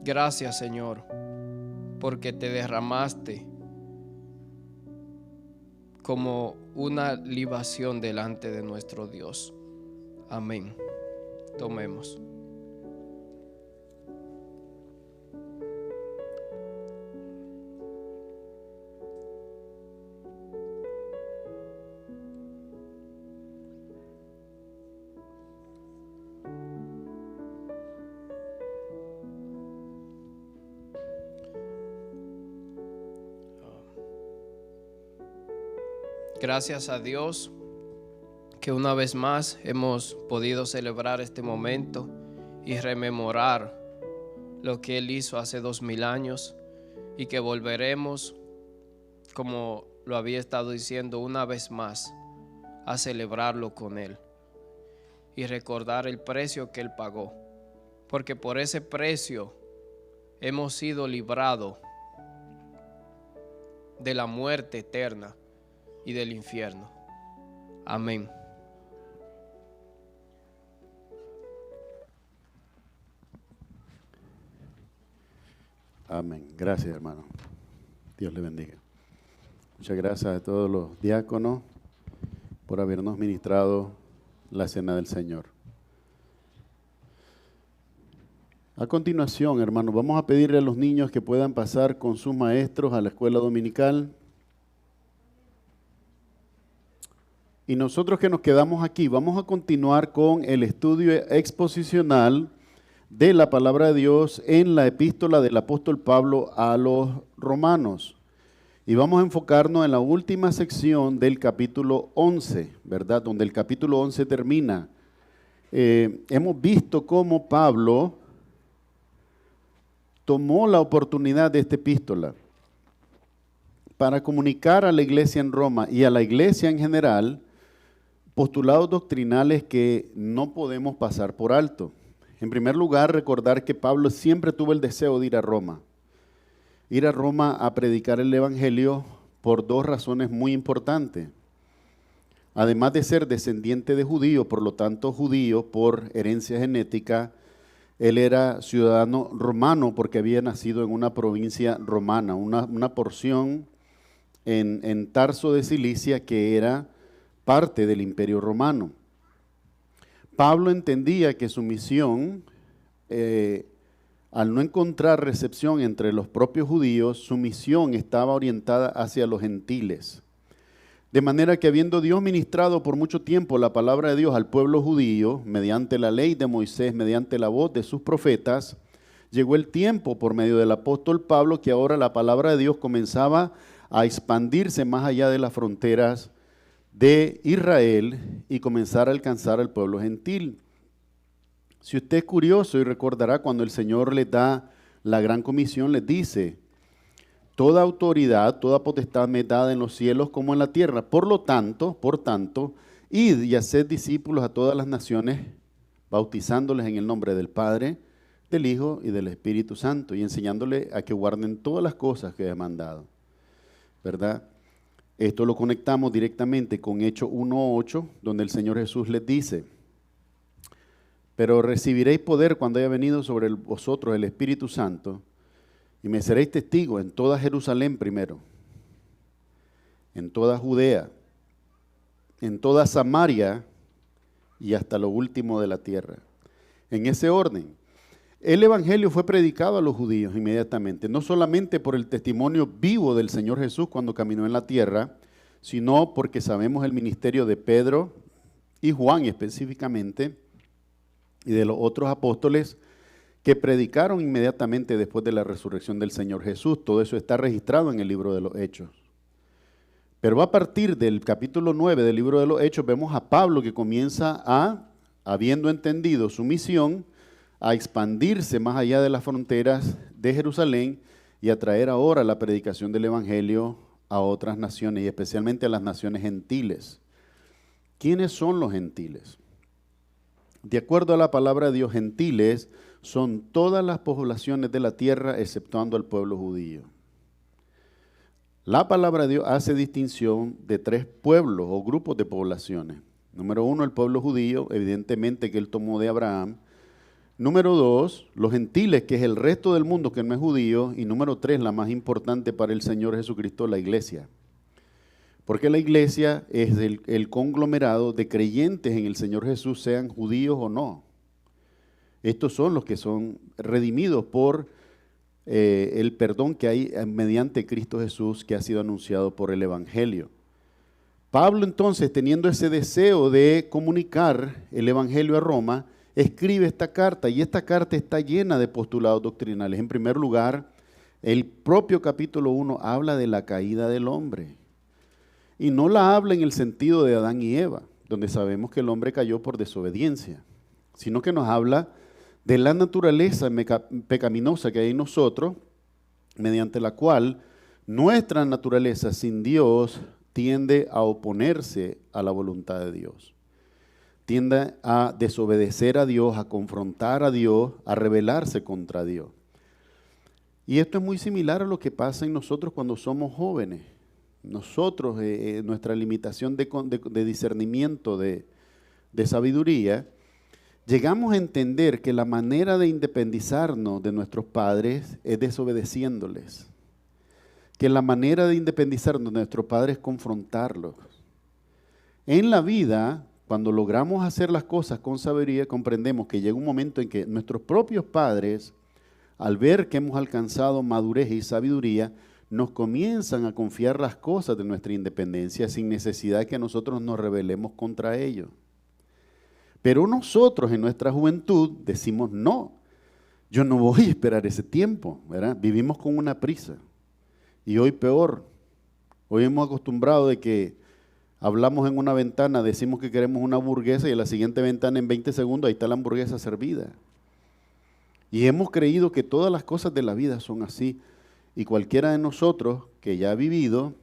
[SPEAKER 5] Gracias, Señor, porque te derramaste como una libación delante de nuestro Dios. Amén. Tomemos. Gracias a Dios que una vez más hemos podido celebrar este momento y rememorar lo que Él hizo hace 2000 años y que volveremos, como lo había estado diciendo, una vez más a celebrarlo con Él y recordar el precio que Él pagó, porque por ese precio hemos sido librados de la muerte eterna y del infierno. Amén.
[SPEAKER 2] Amén. Gracias, hermano. Dios le bendiga. Muchas gracias a todos los diáconos por habernos ministrado la cena del Señor. A continuación, hermanos, vamos a pedirle a los niños que puedan pasar con sus maestros a la escuela dominical. Y nosotros que nos quedamos aquí, vamos a continuar con el estudio exposicional de la palabra de Dios en la epístola del apóstol Pablo a los romanos. Y vamos a enfocarnos en la última sección del capítulo 11, ¿verdad? Donde el capítulo 11 termina. Hemos visto cómo Pablo tomó la oportunidad de esta epístola para comunicar a la iglesia en Roma y a la iglesia en general postulados doctrinales que no podemos pasar por alto. En primer lugar, recordar que Pablo siempre tuvo el deseo de ir a Roma. Ir a Roma a predicar el Evangelio por dos razones muy importantes. además de ser descendiente de judío, por lo tanto judío por herencia genética, él era ciudadano romano porque había nacido en una provincia romana, una porción en Tarso de Cilicia que era parte del Imperio Romano. Pablo entendía que su misión, al no encontrar recepción entre los propios judíos, su misión estaba orientada hacia los gentiles. De manera que habiendo Dios ministrado por mucho tiempo la palabra de Dios al pueblo judío, mediante la ley de Moisés, mediante la voz de sus profetas, llegó el tiempo por medio del apóstol Pablo que ahora la palabra de Dios comenzaba a expandirse más allá de las fronteras de Israel y comenzar a alcanzar al pueblo gentil. Si usted es curioso y recordará cuando el Señor les da la gran comisión, les dice: toda autoridad, toda potestad me es dada en los cielos como en la tierra. Por tanto, id y haced discípulos a todas las naciones, bautizándoles en el nombre del Padre, del Hijo y del Espíritu Santo, y enseñándoles a que guarden todas las cosas que he mandado. ¿Verdad? Esto lo conectamos directamente con Hechos 1:8, donde el Señor Jesús les dice: pero recibiréis poder cuando haya venido sobre vosotros el Espíritu Santo, y me seréis testigos en toda Jerusalén primero, en toda Judea, en toda Samaria y hasta lo último de la tierra. En ese orden, el Evangelio fue predicado a los judíos inmediatamente, no solamente por el testimonio vivo del Señor Jesús cuando caminó en la tierra, sino porque sabemos el ministerio de Pedro y Juan específicamente, y de los otros apóstoles que predicaron inmediatamente después de la resurrección del Señor Jesús. Todo eso está registrado en el libro de los Hechos. Pero a partir del capítulo 9 del libro de los Hechos vemos a Pablo que comienza habiendo entendido su misión, a expandirse más allá de las fronteras de Jerusalén y a traer ahora la predicación del Evangelio a otras naciones y especialmente a las naciones gentiles. ¿Quiénes son los gentiles? De acuerdo a la palabra de Dios, gentiles son todas las poblaciones de la tierra exceptuando al pueblo judío. La palabra de Dios hace distinción de tres pueblos o grupos de poblaciones. Número uno, el pueblo judío, evidentemente que él tomó de Abraham. Número dos, los gentiles, que es el resto del mundo que no es judío. Y número tres, la más importante para el Señor Jesucristo, la iglesia. Porque la iglesia es el conglomerado de creyentes en el Señor Jesús, sean judíos o no. Estos son los que son redimidos por el perdón que hay mediante Cristo Jesús, que ha sido anunciado por el Evangelio. Pablo entonces, teniendo ese deseo de comunicar el Evangelio a Roma, escribe esta carta, y esta carta está llena de postulados doctrinales. En primer lugar, el propio capítulo 1 habla de la caída del hombre. Y no la habla en el sentido de Adán y Eva, donde sabemos que el hombre cayó por desobediencia, sino que nos habla de la naturaleza pecaminosa que hay en nosotros, mediante la cual nuestra naturaleza sin Dios tiende a oponerse a la voluntad de Dios. Tiende a desobedecer a Dios, a confrontar a Dios, a rebelarse contra Dios. Y esto es muy similar a lo que pasa en nosotros cuando somos jóvenes. Nosotros, nuestra limitación de discernimiento, de sabiduría, llegamos a entender que la manera de independizarnos de nuestros padres es desobedeciéndoles. Que la manera de independizarnos de nuestros padres es confrontarlos. En la vida, cuando logramos hacer las cosas con sabiduría, comprendemos que llega un momento en que nuestros propios padres, al ver que hemos alcanzado madurez y sabiduría, nos comienzan a confiar las cosas de nuestra independencia sin necesidad de que nosotros nos rebelemos contra ellos. Pero nosotros en nuestra juventud decimos no, yo no voy a esperar ese tiempo, ¿verdad? Vivimos con una prisa. Y hoy peor, hoy hemos acostumbrado de que hablamos en una ventana, decimos que queremos una hamburguesa y en la siguiente ventana en 20 segundos ahí está la hamburguesa servida. Y hemos creído que todas las cosas de la vida son así. Y cualquiera de nosotros que ya ha vivido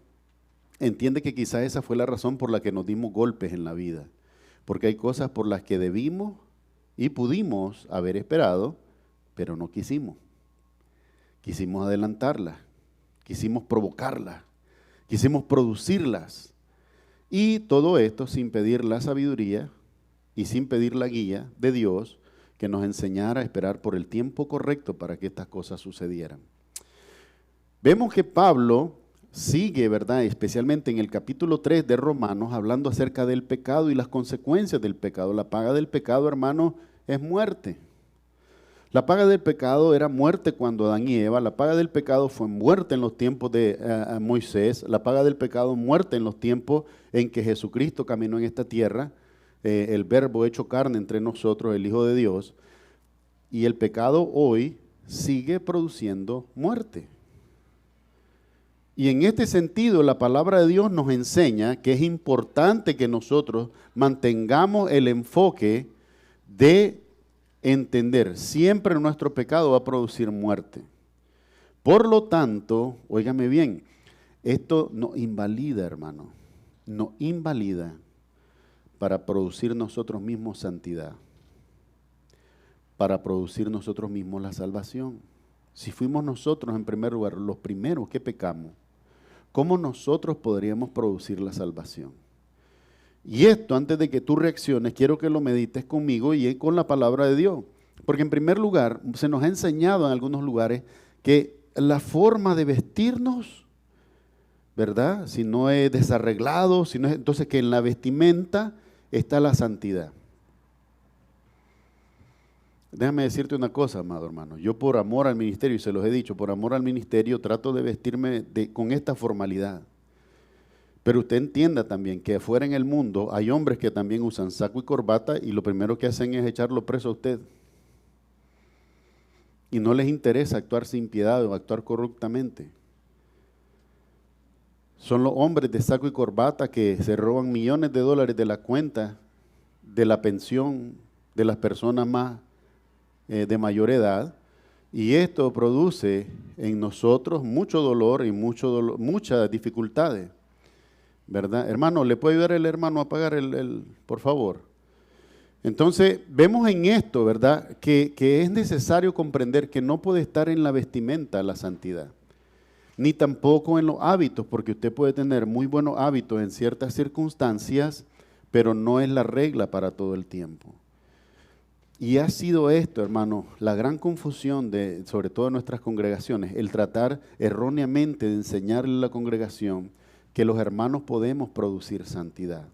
[SPEAKER 2] entiende que quizás esa fue la razón por la que nos dimos golpes en la vida. Porque hay cosas por las que debimos y pudimos haber esperado, pero no quisimos. Quisimos adelantarlas, quisimos provocarlas, quisimos producirlas. Y todo esto sin pedir la sabiduría y sin pedir la guía de Dios que nos enseñara a esperar por el tiempo correcto para que estas cosas sucedieran. Vemos que Pablo sigue, ¿verdad?, especialmente en el capítulo 3 de Romanos, hablando acerca del pecado y las consecuencias del pecado. La paga del pecado, hermano, es muerte. La paga del pecado era muerte cuando Adán y Eva. La paga del pecado fue muerte en los tiempos de Moisés. La paga del pecado, muerte en los tiempos en que Jesucristo caminó en esta tierra. El verbo hecho carne entre nosotros, el Hijo de Dios. Y el pecado hoy sigue produciendo muerte. Y en este sentido, la palabra de Dios nos enseña que es importante que nosotros mantengamos el enfoque de entender, siempre nuestro pecado va a producir muerte. Por lo tanto, óigame bien, esto nos invalida, hermano, nos invalida para producir nosotros mismos santidad, para producir nosotros mismos la salvación. Si fuimos nosotros en primer lugar los primeros que pecamos, ¿cómo nosotros podríamos producir la salvación? Y esto, antes de que tú reacciones, quiero que lo medites conmigo y con la palabra de Dios. Porque en primer lugar, se nos ha enseñado en algunos lugares que la forma de vestirnos, ¿verdad? Si no es desarreglado, si no es, entonces que en la vestimenta está la santidad. Déjame decirte una cosa, amado hermano. Yo por amor al ministerio, y se los he dicho, por amor al ministerio trato de vestirme con esta formalidad. Pero usted entienda también que afuera en el mundo hay hombres que también usan saco y corbata y lo primero que hacen es echarlo preso a usted. Y no les interesa actuar sin piedad o actuar corruptamente. Son los hombres de saco y corbata que se roban millones de dólares de la cuenta de la pensión de las personas más de mayor edad, y esto produce en nosotros mucho dolor y muchas dificultades, ¿verdad? Hermano, ¿le puede ayudar el hermano a apagar por favor? Entonces, vemos en esto, ¿verdad?, que es necesario comprender que no puede estar en la vestimenta la santidad, ni tampoco en los hábitos, porque usted puede tener muy buenos hábitos en ciertas circunstancias, pero no es la regla para todo el tiempo. Y ha sido esto, hermano, la gran confusión sobre todo en nuestras congregaciones, el tratar erróneamente de enseñarle a la congregación que los hermanos podemos producir santidad.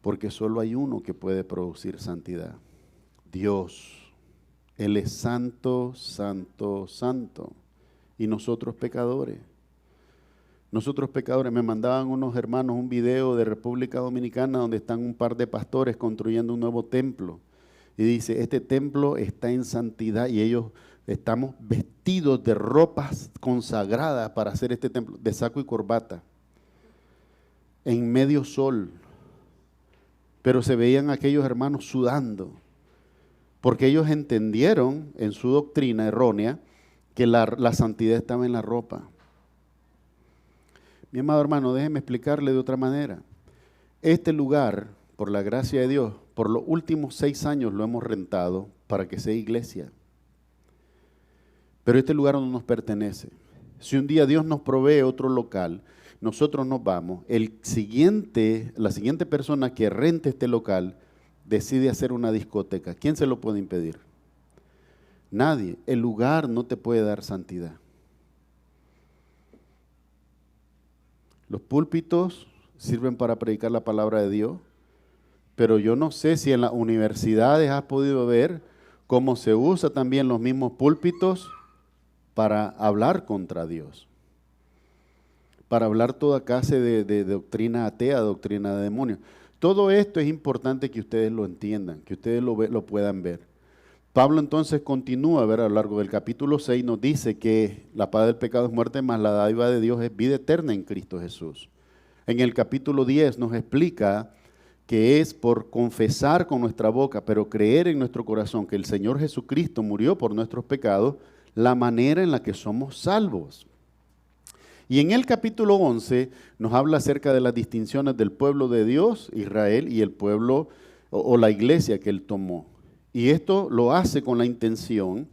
[SPEAKER 2] Porque solo hay uno que puede producir santidad, Dios. Él es santo, santo, santo. Y nosotros pecadores. Nosotros pecadores, me mandaban unos hermanos un video de República Dominicana donde están un par de pastores construyendo un nuevo templo. Y dice, este templo está en santidad y ellos estamos vestidos de ropas consagradas para hacer este templo, de saco y corbata, en medio sol. Pero se veían aquellos hermanos sudando, porque ellos entendieron en su doctrina errónea que la santidad estaba en la ropa. Mi amado hermano, déjeme explicarle de otra manera. Este lugar, por la gracia de Dios, por los últimos 6 años lo hemos rentado para que sea iglesia. Pero este lugar no nos pertenece. Si un día Dios nos provee otro local, nosotros nos vamos. La siguiente persona que rente este local decide hacer una discoteca. ¿Quién se lo puede impedir? Nadie. El lugar no te puede dar santidad. Los púlpitos sirven para predicar la palabra de Dios, pero yo no sé si en las universidades has podido ver cómo se usa también los mismos púlpitos para hablar contra Dios, para hablar toda clase de doctrina atea, doctrina de demonios. Todo esto es importante que ustedes lo entiendan, que ustedes lo puedan ver. Pablo entonces continúa, a ver, a lo largo del capítulo 6 nos dice que la paga del pecado es muerte, mas la dádiva de Dios es vida eterna en Cristo Jesús. En el capítulo 10 nos explica que es por confesar con nuestra boca, pero creer en nuestro corazón que el Señor Jesucristo murió por nuestros pecados, la manera en la que somos salvos. Y en el capítulo 11 nos habla acerca de las distinciones del pueblo de Dios, Israel, y el pueblo o la iglesia que él tomó. Y esto lo hace con la intención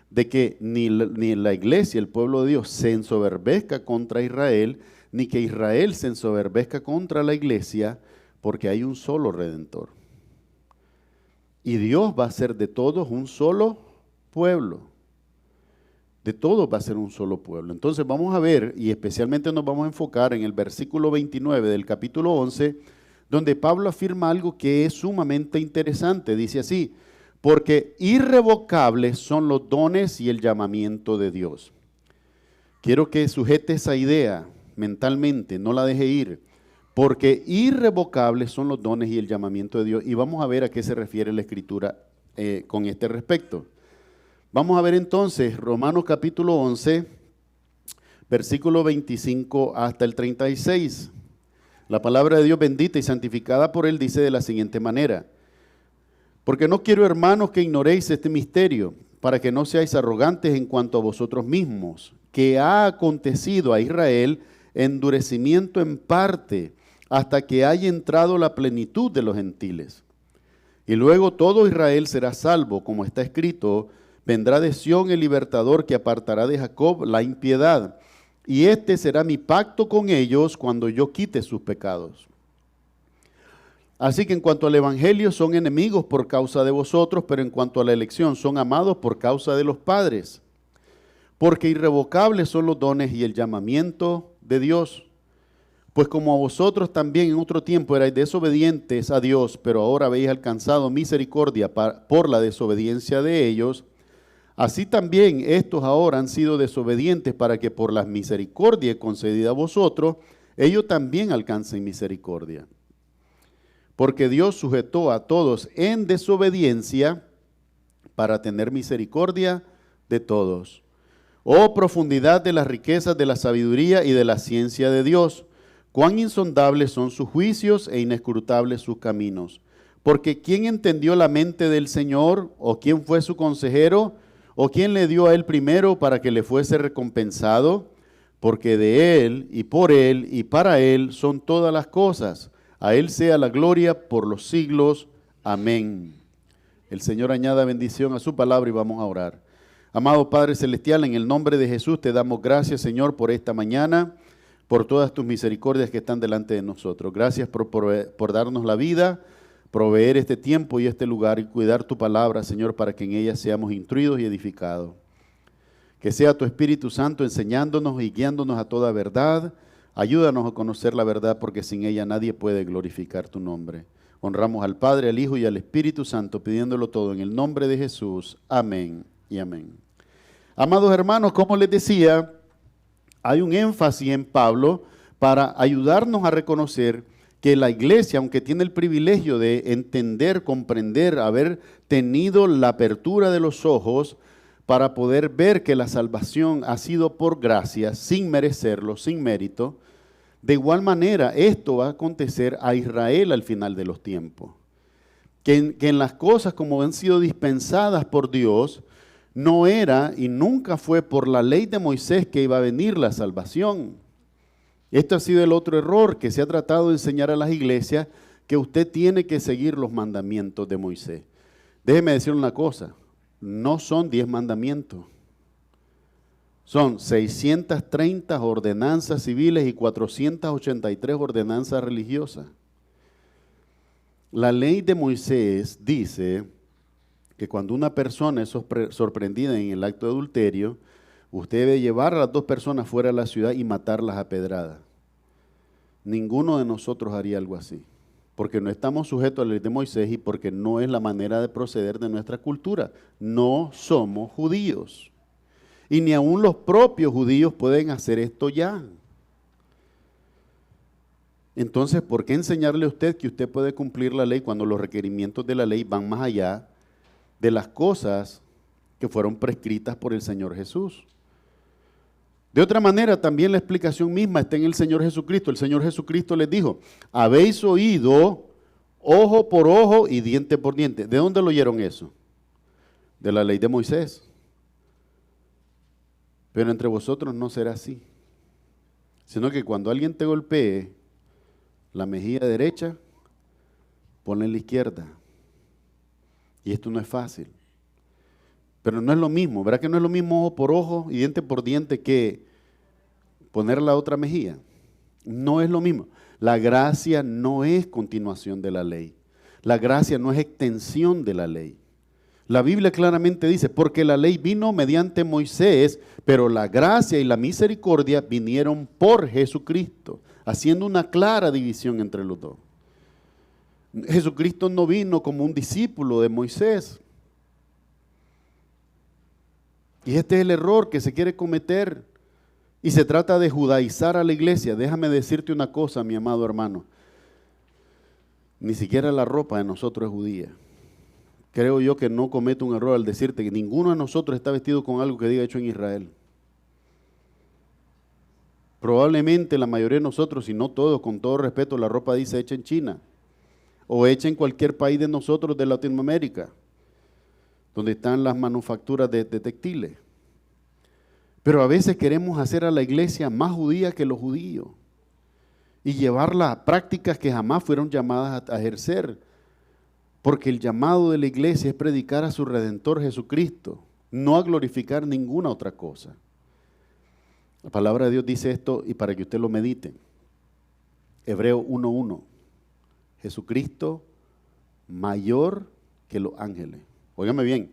[SPEAKER 2] de que ni la iglesia, el pueblo de Dios, se ensoberbezca contra Israel, ni que Israel se ensoberbezca contra la iglesia, porque hay un solo Redentor. Y Dios va a ser de todos un solo pueblo. De todos va a ser un solo pueblo. Entonces vamos a ver, y especialmente nos vamos a enfocar en el versículo 29 del capítulo 11, donde Pablo afirma algo que es sumamente interesante. Dice así: porque irrevocables son los dones y el llamamiento de Dios. Quiero que sujete esa idea mentalmente, no la deje ir. Porque irrevocables son los dones y el llamamiento de Dios. Y vamos a ver a qué se refiere la Escritura con este respecto. Vamos a ver entonces Romanos capítulo 11, versículo 25 hasta el 36. La palabra de Dios bendita y santificada por Él dice de la siguiente manera: porque no quiero, hermanos, que ignoréis este misterio, para que no seáis arrogantes en cuanto a vosotros mismos, que ha acontecido a Israel endurecimiento en parte, hasta que haya entrado la plenitud de los gentiles. Y luego todo Israel será salvo, como está escrito: vendrá de Sión el libertador que apartará de Jacob la impiedad, y este será mi pacto con ellos cuando yo quite sus pecados. Así que en cuanto al evangelio son enemigos por causa de vosotros, pero en cuanto a la elección son amados por causa de los padres. Porque irrevocables son los dones y el llamamiento de Dios. Pues como a vosotros también en otro tiempo erais desobedientes a Dios, pero ahora habéis alcanzado misericordia por la desobediencia de ellos, así también estos ahora han sido desobedientes para que por la misericordia concedida a vosotros, ellos también alcancen misericordia. Porque Dios sujetó a todos en desobediencia para tener misericordia de todos. Oh profundidad de las riquezas de la sabiduría y de la ciencia de Dios, cuán insondables son sus juicios e inescrutables sus caminos. Porque ¿quién entendió la mente del Señor? ¿O quién fue su consejero? ¿O quién le dio a él primero para que le fuese recompensado? Porque de él y para él son todas las cosas. A él sea la gloria por los siglos. Amén. El Señor añada bendición a su palabra y vamos a orar. Amado Padre Celestial, en el nombre de Jesús te damos gracias, Señor, por esta mañana, por todas tus misericordias que están delante de nosotros. Gracias por darnos la vida, proveer este tiempo y este lugar y cuidar tu palabra, Señor, para que en ella seamos instruidos y edificados. Que sea tu Espíritu Santo enseñándonos y guiándonos a toda verdad. Ayúdanos a conocer la verdad, porque sin ella nadie puede glorificar tu nombre. Honramos al Padre, al Hijo y al Espíritu Santo, pidiéndolo todo en el nombre de Jesús. Amén y amén. Amados hermanos, como les decía, hay un énfasis en Pablo para ayudarnos a reconocer que la iglesia, aunque tiene el privilegio de entender, comprender, haber tenido la apertura de los ojos para poder ver que la salvación ha sido por gracia, sin merecerlo, sin mérito, de igual manera esto va a acontecer a Israel al final de los tiempos. Que en las cosas como han sido dispensadas por Dios, no era y nunca fue por la ley de Moisés que iba a venir la salvación. Esto ha sido el otro error que se ha tratado de enseñar a las iglesias, que usted tiene que seguir los mandamientos de Moisés. Déjeme decir una cosa, no son 10 mandamientos. Son 630 ordenanzas civiles y 483 ordenanzas religiosas. La ley de Moisés dice que cuando una persona es sorprendida en el acto de adulterio, usted debe llevar a las 2 personas fuera de la ciudad y matarlas a pedrada. Ninguno de nosotros haría algo así, porque no estamos sujetos a la ley de Moisés y porque no es la manera de proceder de nuestra cultura. No somos judíos. Y ni aun los propios judíos pueden hacer esto ya. Entonces, ¿por qué enseñarle a usted que usted puede cumplir la ley cuando los requerimientos de la ley van más allá de las cosas que fueron prescritas por el Señor Jesús? De otra manera, también la explicación misma está en el Señor Jesucristo. El Señor Jesucristo les dijo: habéis oído ojo por ojo y diente por diente. ¿De dónde lo oyeron eso? De la ley de Moisés. Pero entre vosotros no será así, sino que cuando alguien te golpee la mejilla derecha, ponle en la izquierda. Y esto no es fácil. Pero no es lo mismo, ¿verdad que no es lo mismo ojo por ojo y diente por diente que poner la otra mejilla? No es lo mismo. La gracia no es continuación de la ley. La gracia no es extensión de la ley. La Biblia claramente dice, porque la ley vino mediante Moisés, pero la gracia y la misericordia vinieron por Jesucristo, haciendo una clara división entre los dos. Jesucristo no vino como un discípulo de Moisés. Y este es el error que se quiere cometer. Y se trata de judaizar a la iglesia. Déjame decirte una cosa, mi amado hermano. Ni siquiera la ropa de nosotros es judía. Creo yo que no cometo un error al decirte que ninguno de nosotros está vestido con algo que diga hecho en Israel. Probablemente la mayoría de nosotros, si no todos, con todo respeto, la ropa dice hecha en China o hecha en cualquier país de nosotros de Latinoamérica, donde están las manufacturas de textiles. Pero a veces queremos hacer a la iglesia más judía que los judíos y llevarla a prácticas que jamás fueron llamadas a ejercer. Porque el llamado de la iglesia es predicar a su Redentor Jesucristo, no a glorificar ninguna otra cosa. La palabra de Dios dice esto y para que usted lo medite. Hebreo 1:1. Jesucristo mayor que los ángeles. Óigame bien,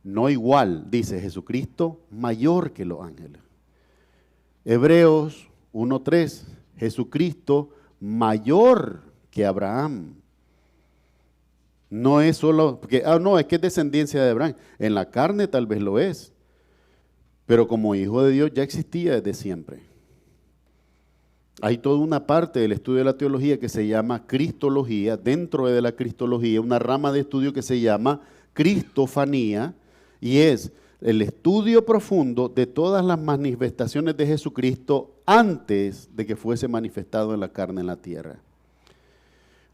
[SPEAKER 2] no igual, dice Jesucristo mayor que los ángeles. Hebreos 1:3. Jesucristo mayor que Abraham. No es solo, porque, no, es que es descendencia de Abraham. En la carne tal vez lo es, pero como hijo de Dios ya existía desde siempre. Hay toda una parte del estudio de la teología que se llama cristología, dentro de la cristología, una rama de estudio que se llama cristofanía, y es el estudio profundo de todas las manifestaciones de Jesucristo antes de que fuese manifestado en la carne en la tierra.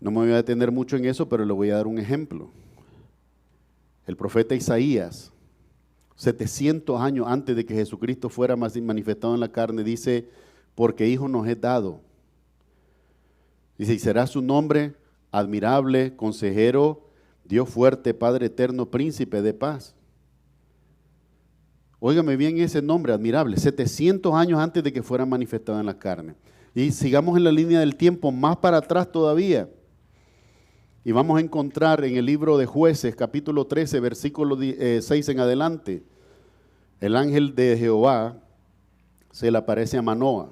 [SPEAKER 2] No me voy a detener mucho en eso, pero le voy a dar un ejemplo. El profeta Isaías, 700 años antes de que Jesucristo fuera manifestado en la carne, dice, porque hijo nos es dado. Dice, y será su nombre admirable, consejero, Dios fuerte, Padre eterno, príncipe de paz. Óigame bien ese nombre, admirable, 700 años antes de que fuera manifestado en la carne. Y sigamos en la línea del tiempo, más para atrás todavía. Y vamos a encontrar en el libro de Jueces, capítulo 13, versículo 6 en adelante, el ángel de Jehová se le aparece a Manoa.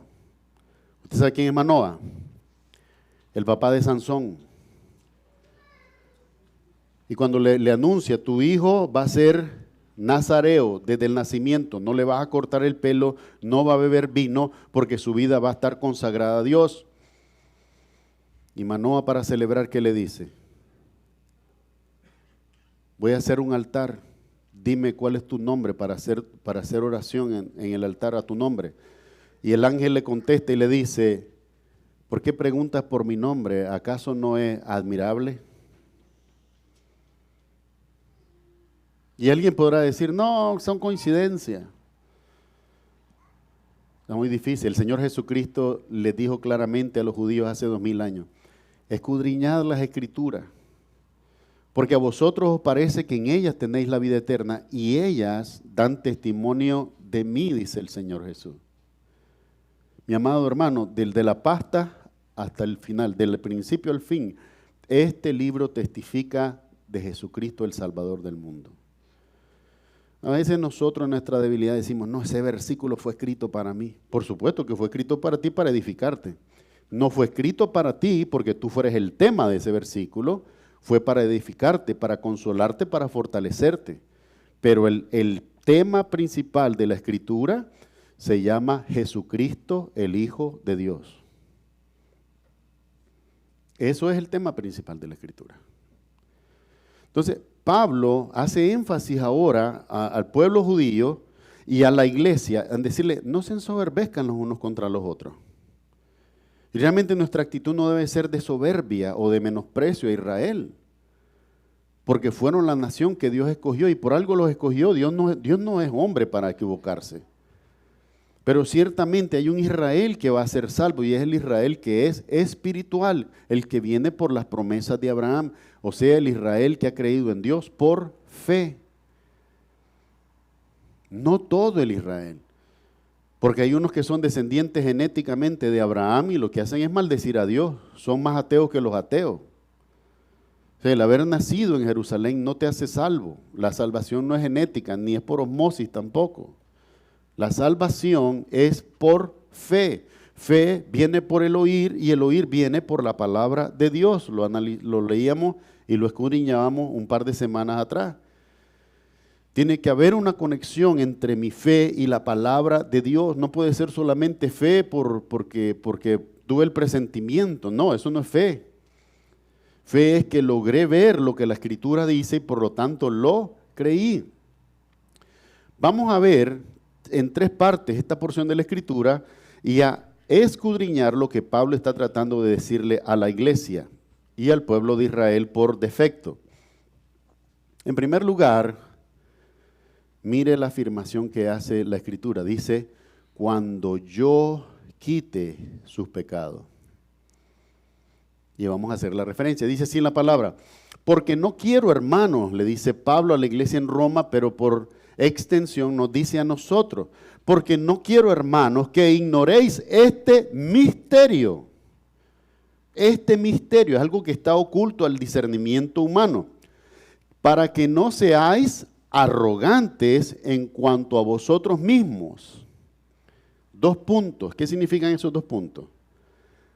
[SPEAKER 2] ¿Usted sabe quién es Manoa? El papá de Sansón. Y cuando le anuncia, tu hijo va a ser nazareo desde el nacimiento, no le vas a cortar el pelo, no va a beber vino, porque su vida va a estar consagrada a Dios. Y Manoa, para celebrar, ¿qué le dice? Voy a hacer un altar, dime cuál es tu nombre para hacer oración en el altar a tu nombre. Y el ángel le contesta y le dice, ¿por qué preguntas por mi nombre? ¿Acaso no es admirable? Y alguien podrá decir, no, son coincidencias. Es muy difícil. El Señor Jesucristo les dijo claramente a los judíos hace 2000 años, escudriñad las Escrituras, porque a vosotros os parece que en ellas tenéis la vida eterna y ellas dan testimonio de mí, dice el Señor Jesús. Mi amado hermano, desde la pasta hasta el final, del principio al fin, este libro testifica de Jesucristo, el Salvador del mundo. A veces nosotros en nuestra debilidad decimos, no, ese versículo fue escrito para mí. Por supuesto que fue escrito para ti, para edificarte. No fue escrito para ti porque tú fueres el tema de ese versículo, fue para edificarte, para consolarte, para fortalecerte. Pero el tema principal de la Escritura se llama Jesucristo, el Hijo de Dios. Eso es el tema principal de la Escritura. Entonces, Pablo hace énfasis ahora al pueblo judío y a la iglesia en decirle, no se ensoberbezcan los unos contra los otros. Y realmente nuestra actitud no debe ser de soberbia o de menosprecio a Israel, porque fueron la nación que Dios escogió y por algo los escogió. Dios no es hombre para equivocarse. Pero ciertamente hay un Israel que va a ser salvo y es el Israel que es espiritual, el que viene por las promesas de Abraham, o sea, el Israel que ha creído en Dios por fe. No todo el Israel. Porque hay unos que son descendientes genéticamente de Abraham y lo que hacen es maldecir a Dios. Son más ateos que los ateos. O sea, el haber nacido en Jerusalén no te hace salvo. La salvación no es genética, ni es por osmosis tampoco. La salvación es por fe. Fe viene por el oír y el oír viene por la palabra de Dios. Lo leíamos y lo escudriñábamos un par de semanas atrás. Tiene que haber una conexión entre mi fe y la palabra de Dios. No puede ser solamente fe porque tuve el presentimiento. No, eso no es fe. Fe es que logré ver lo que la Escritura dice y por lo tanto lo creí. Vamos a ver en 3 partes esta porción de la Escritura y a escudriñar lo que Pablo está tratando de decirle a la iglesia y al pueblo de Israel por defecto. En primer lugar, mire la afirmación que hace la Escritura. Dice, cuando yo quite sus pecados. Y vamos a hacer la referencia. Dice así en la palabra, porque no quiero, hermanos, le dice Pablo a la iglesia en Roma, pero por extensión nos dice a nosotros, porque no quiero, hermanos, que ignoréis este misterio. Este misterio es algo que está oculto al discernimiento humano, para que no seáis arrogantes en cuanto a vosotros mismos. 2 puntos. ¿Qué significan esos 2 puntos?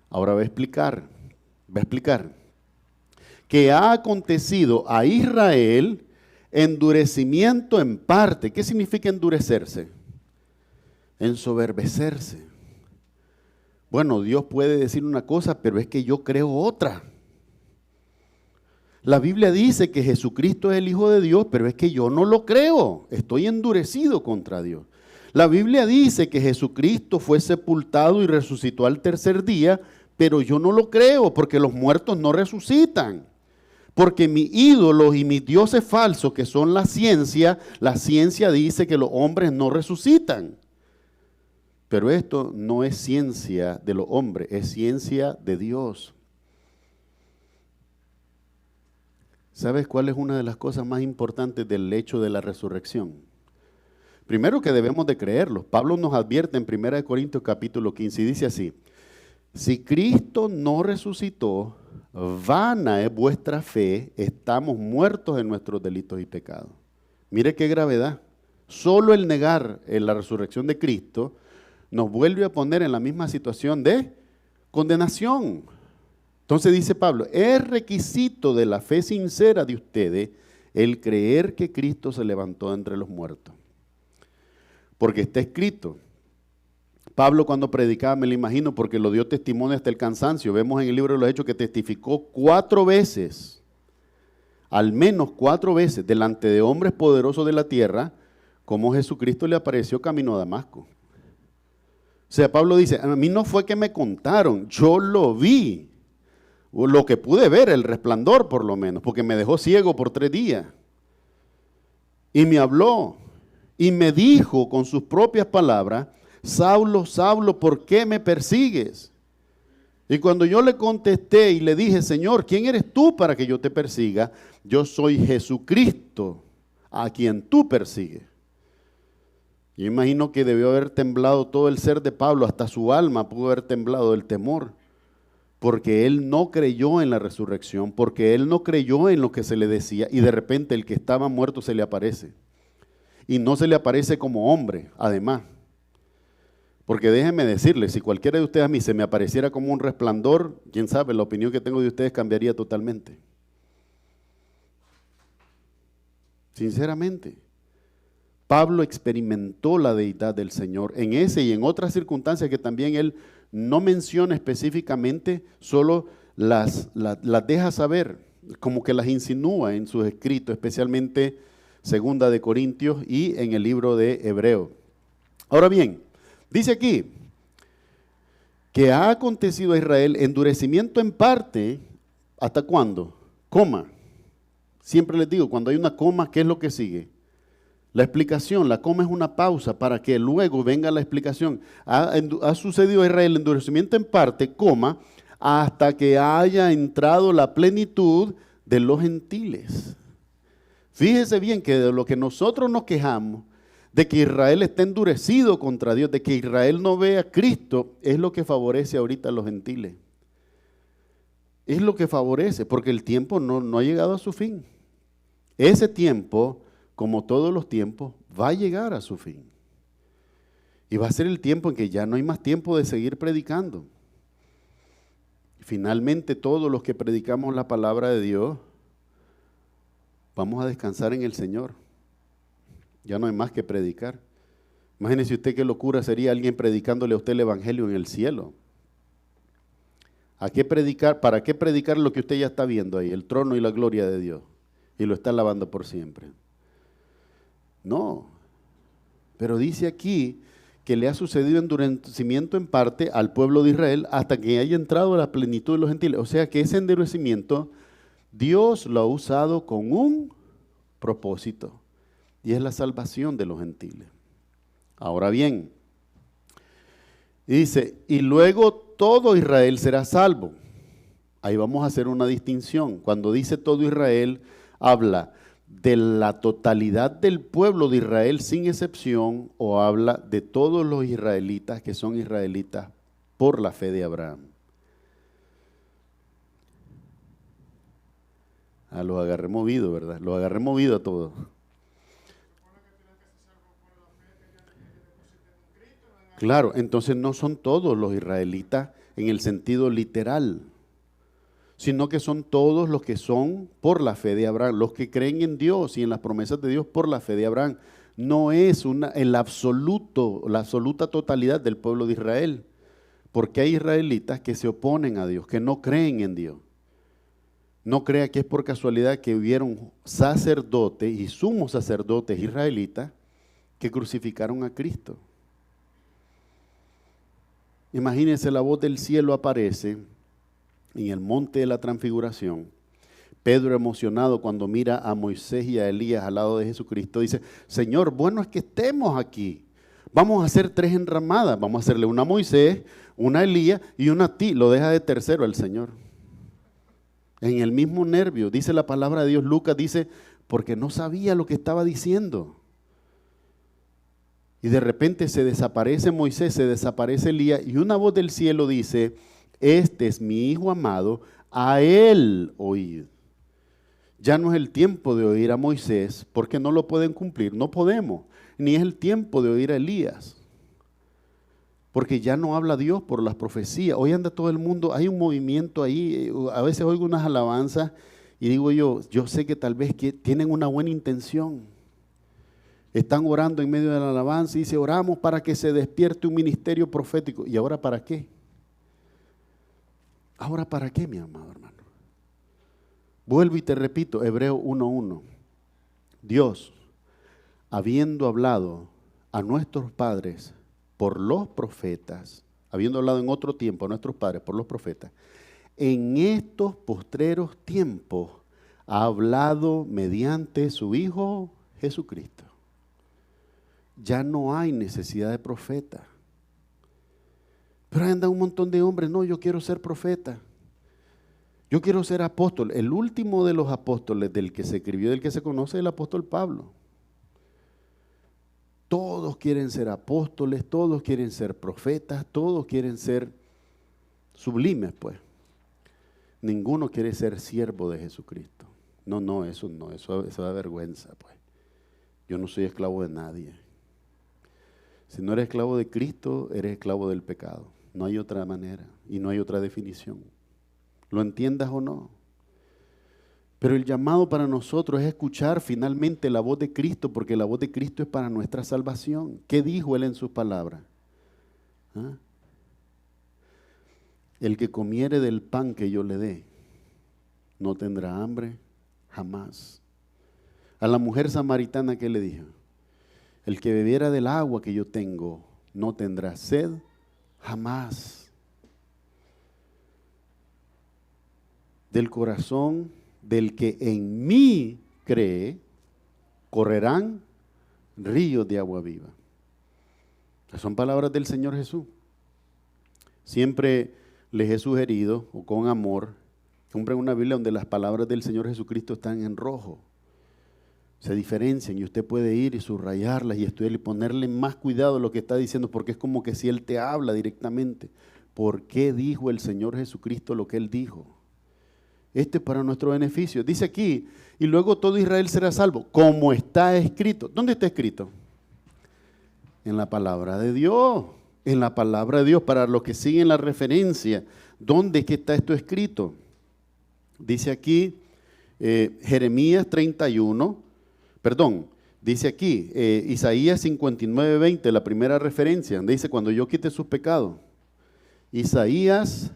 [SPEAKER 2] Ahora va a explicar que ha acontecido a Israel endurecimiento en parte. ¿Qué significa endurecerse? Ensoberbecerse. Bueno, Dios puede decir una cosa, pero es que yo creo otra. La Biblia dice que Jesucristo es el Hijo de Dios, pero es que yo no lo creo. Estoy endurecido contra Dios. La Biblia dice que Jesucristo fue sepultado y resucitó al 3er día, pero yo no lo creo porque los muertos no resucitan. Porque mis ídolos y mis dioses falsos, que son la ciencia dice que los hombres no resucitan. Pero esto no es ciencia de los hombres, es ciencia de Dios. ¿Sabes cuál es una de las cosas más importantes del hecho de la resurrección? Primero que debemos de creerlo. Pablo nos advierte en 1 Corintios capítulo 15 y dice así, si Cristo no resucitó, vana es vuestra fe, estamos muertos en nuestros delitos y pecados. Mire qué gravedad. Solo el negar la resurrección de Cristo nos vuelve a poner en la misma situación de condenación. Entonces dice Pablo, es requisito de la fe sincera de ustedes el creer que Cristo se levantó entre los muertos. Porque está escrito. Pablo cuando predicaba, me lo imagino, porque lo dio testimonio hasta el cansancio. Vemos en el libro de los Hechos que testificó 4 veces, al menos 4 veces, delante de hombres poderosos de la tierra, cómo Jesucristo le apareció camino a Damasco. O sea, Pablo dice, a mí no fue que me contaron, yo lo vi. Lo que pude ver, el resplandor por lo menos, porque me dejó ciego por 3 días. Y me habló y me dijo con sus propias palabras, Saulo, Saulo, ¿por qué me persigues? Y cuando yo le contesté y le dije, Señor, ¿quién eres tú para que yo te persiga? Yo soy Jesucristo, a quien tú persigues. Yo imagino que debió haber temblado todo el ser de Pablo, hasta su alma pudo haber temblado del temor. Porque él no creyó en la resurrección, porque él no creyó en lo que se le decía, y de repente el que estaba muerto se le aparece. Y no se le aparece como hombre, además. Porque déjenme decirles, si cualquiera de ustedes a mí se me apareciera como un resplandor, quién sabe, la opinión que tengo de ustedes cambiaría totalmente. Sinceramente. Pablo experimentó la deidad del Señor en ese y en otras circunstancias que también él no menciona específicamente, solo las deja saber, como que las insinúa en sus escritos, especialmente 2 de Corintios y en el libro de Hebreo. Ahora bien, dice aquí que ha acontecido a Israel endurecimiento en parte, ¿hasta cuándo? Coma. Siempre les digo, cuando hay una coma, ¿qué es lo que sigue? La explicación, la coma es una pausa para que luego venga la explicación. Ha sucedido a Israel endurecimiento en parte, coma, hasta que haya entrado la plenitud de los gentiles. Fíjese bien que de lo que nosotros nos quejamos, de que Israel está endurecido contra Dios, de que Israel no ve a Cristo, es lo que favorece ahorita a los gentiles. Es lo que favorece, porque el tiempo no ha llegado a su fin. Ese tiempo, como todos los tiempos, va a llegar a su fin. Y va a ser el tiempo en que ya no hay más tiempo de seguir predicando. Finalmente, todos los que predicamos la palabra de Dios, vamos a descansar en el Señor. Ya no hay más que predicar. Imagínese usted qué locura sería alguien predicándole a usted el evangelio en el cielo. ¿A qué predicar? ¿Para qué predicar lo que usted ya está viendo ahí? El trono y la gloria de Dios. Y lo está alabando por siempre. No. Pero dice aquí que le ha sucedido endurecimiento en parte al pueblo de Israel hasta que haya entrado a la plenitud de los gentiles. O sea que ese endurecimiento Dios lo ha usado con un propósito. Y es la salvación de los gentiles. Ahora bien, dice, y luego todo Israel será salvo. Ahí vamos a hacer una distinción. Cuando dice todo Israel, habla de la totalidad del pueblo de Israel sin excepción, o habla de todos los israelitas que son israelitas por la fe de Abraham. Los agarré movido, ¿verdad? Los agarré movido a todos. Claro, entonces no son todos los israelitas en el sentido literal, sino que son todos los que son por la fe de Abraham, los que creen en Dios y en las promesas de Dios por la fe de Abraham. No es la absoluta totalidad del pueblo de Israel, porque hay israelitas que se oponen a Dios, que no creen en Dios. No crea que es por casualidad que hubieron sacerdotes y sumos sacerdotes israelitas que crucificaron a Cristo. Imagínense, la voz del cielo aparece en el monte de la transfiguración. Pedro, emocionado cuando mira a Moisés y a Elías al lado de Jesucristo, dice, Señor, bueno es que estemos aquí. Vamos a hacer 3 enramadas. Vamos a hacerle una a Moisés, una a Elías y una a ti. Lo deja de tercero al Señor. En el mismo nervio, dice la palabra de Dios. Lucas dice, porque no sabía lo que estaba diciendo. Y de repente se desaparece Moisés, se desaparece Elías, y una voz del cielo dice, este es mi hijo amado, a él oíd. Ya no es el tiempo de oír a Moisés, porque no lo pueden cumplir, no podemos. Ni es el tiempo de oír a Elías, porque ya no habla Dios por las profecías. Hoy anda todo el mundo, hay un movimiento ahí, a veces oigo unas alabanzas y digo yo sé que tal vez que tienen una buena intención. Están orando en medio de la alabanza y dice, oramos para que se despierte un ministerio profético. ¿Y ahora para qué? ¿Ahora para qué, mi amado hermano? Vuelvo y te repito, Hebreo 1:1. Dios, habiendo hablado a nuestros padres por los profetas, habiendo hablado en otro tiempo a nuestros padres por los profetas, en estos postreros tiempos ha hablado mediante su Hijo Jesucristo. Ya no hay necesidad de profeta. Pero ahí anda un montón de hombres, no, yo quiero ser profeta. Yo quiero ser apóstol. El último de los apóstoles del que se escribió, del que se conoce, es el apóstol Pablo. Todos quieren ser apóstoles, todos quieren ser profetas, todos quieren ser sublimes, pues. Ninguno quiere ser siervo de Jesucristo. Eso da vergüenza, pues. Yo no soy esclavo de nadie. Si no eres esclavo de Cristo, eres esclavo del pecado. No hay otra manera y no hay otra definición. Lo entiendas o no. Pero el llamado para nosotros es escuchar finalmente la voz de Cristo, porque la voz de Cristo es para nuestra salvación. ¿Qué dijo Él en sus palabras? ¿Ah? El que comiere del pan que yo le dé, no tendrá hambre jamás. A la mujer samaritana, ¿qué le dijo? El que bebiera del agua que yo tengo, no tendrá sed jamás. Del corazón del que en mí cree, correrán ríos de agua viva. Esas son palabras del Señor Jesús. Siempre les he sugerido, o con amor, compren una Biblia donde las palabras del Señor Jesucristo están en rojo. se diferencian y usted puede ir y subrayarlas y estudiar y ponerle más cuidado a lo que está diciendo, porque es como que si Él te habla directamente. ¿Por qué dijo el Señor Jesucristo lo que Él dijo? Este es para nuestro beneficio. Dice aquí, y luego todo Israel será salvo, como está escrito. ¿Dónde está escrito? En la palabra de Dios. En la palabra de Dios, para los que siguen la referencia. ¿Dónde es que está esto escrito? Dice aquí, Jeremías 31, dice aquí, Isaías 59:20, la primera referencia, donde dice, cuando yo quite sus pecados. Isaías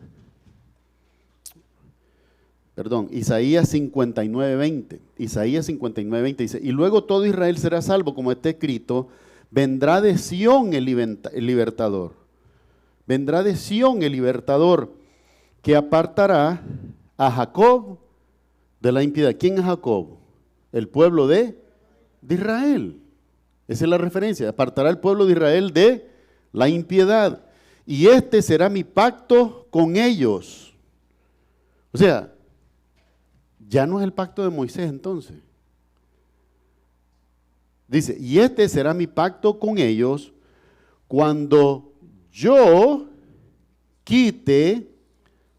[SPEAKER 2] 59:20. Isaías 59:20 dice, y luego todo Israel será salvo, como está escrito, vendrá de Sión el libertador. Vendrá de Sión el libertador, que apartará a Jacob de la impiedad. ¿Quién es Jacob? El pueblo de Israel. Esa es la referencia. Apartará el pueblo de Israel de la impiedad. Y este será mi pacto con ellos. O sea, ya no es el pacto de Moisés entonces. Dice, y este será mi pacto con ellos cuando yo quite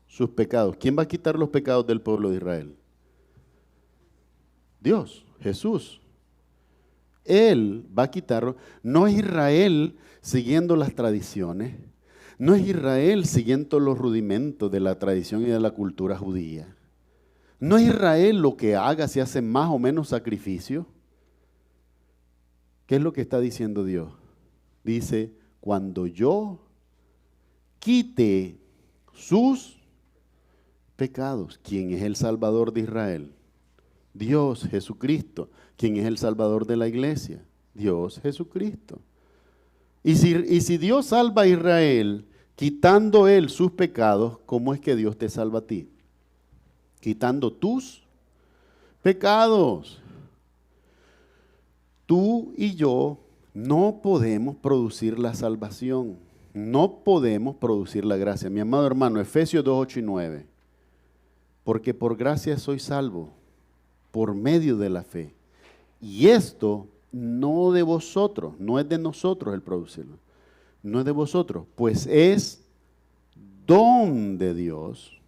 [SPEAKER 2] sus pecados. ¿Quién va a quitar los pecados del pueblo de Israel? Dios, Jesús. Él va a quitarlo. No es Israel siguiendo las tradiciones. No es Israel siguiendo los rudimentos de la tradición y de la cultura judía. No es Israel lo que haga si hace más o menos sacrificio. ¿Qué es lo que está diciendo Dios? Dice, cuando yo quite sus pecados. ¿Quién es el Salvador de Israel? Dios, Jesucristo. ¿Quién es el Salvador de la iglesia? Dios, Jesucristo. Y si Dios salva a Israel, quitando Él sus pecados, ¿cómo es que Dios te salva a ti? Quitando tus pecados. Tú y yo no podemos producir la salvación. No podemos producir la gracia. Mi amado hermano, Efesios 2, 8 y 9. Porque por gracia soy salvo, por medio de la fe. Y esto no de vosotros, no es de nosotros el producirlo. No es de vosotros, pues es don de Dios.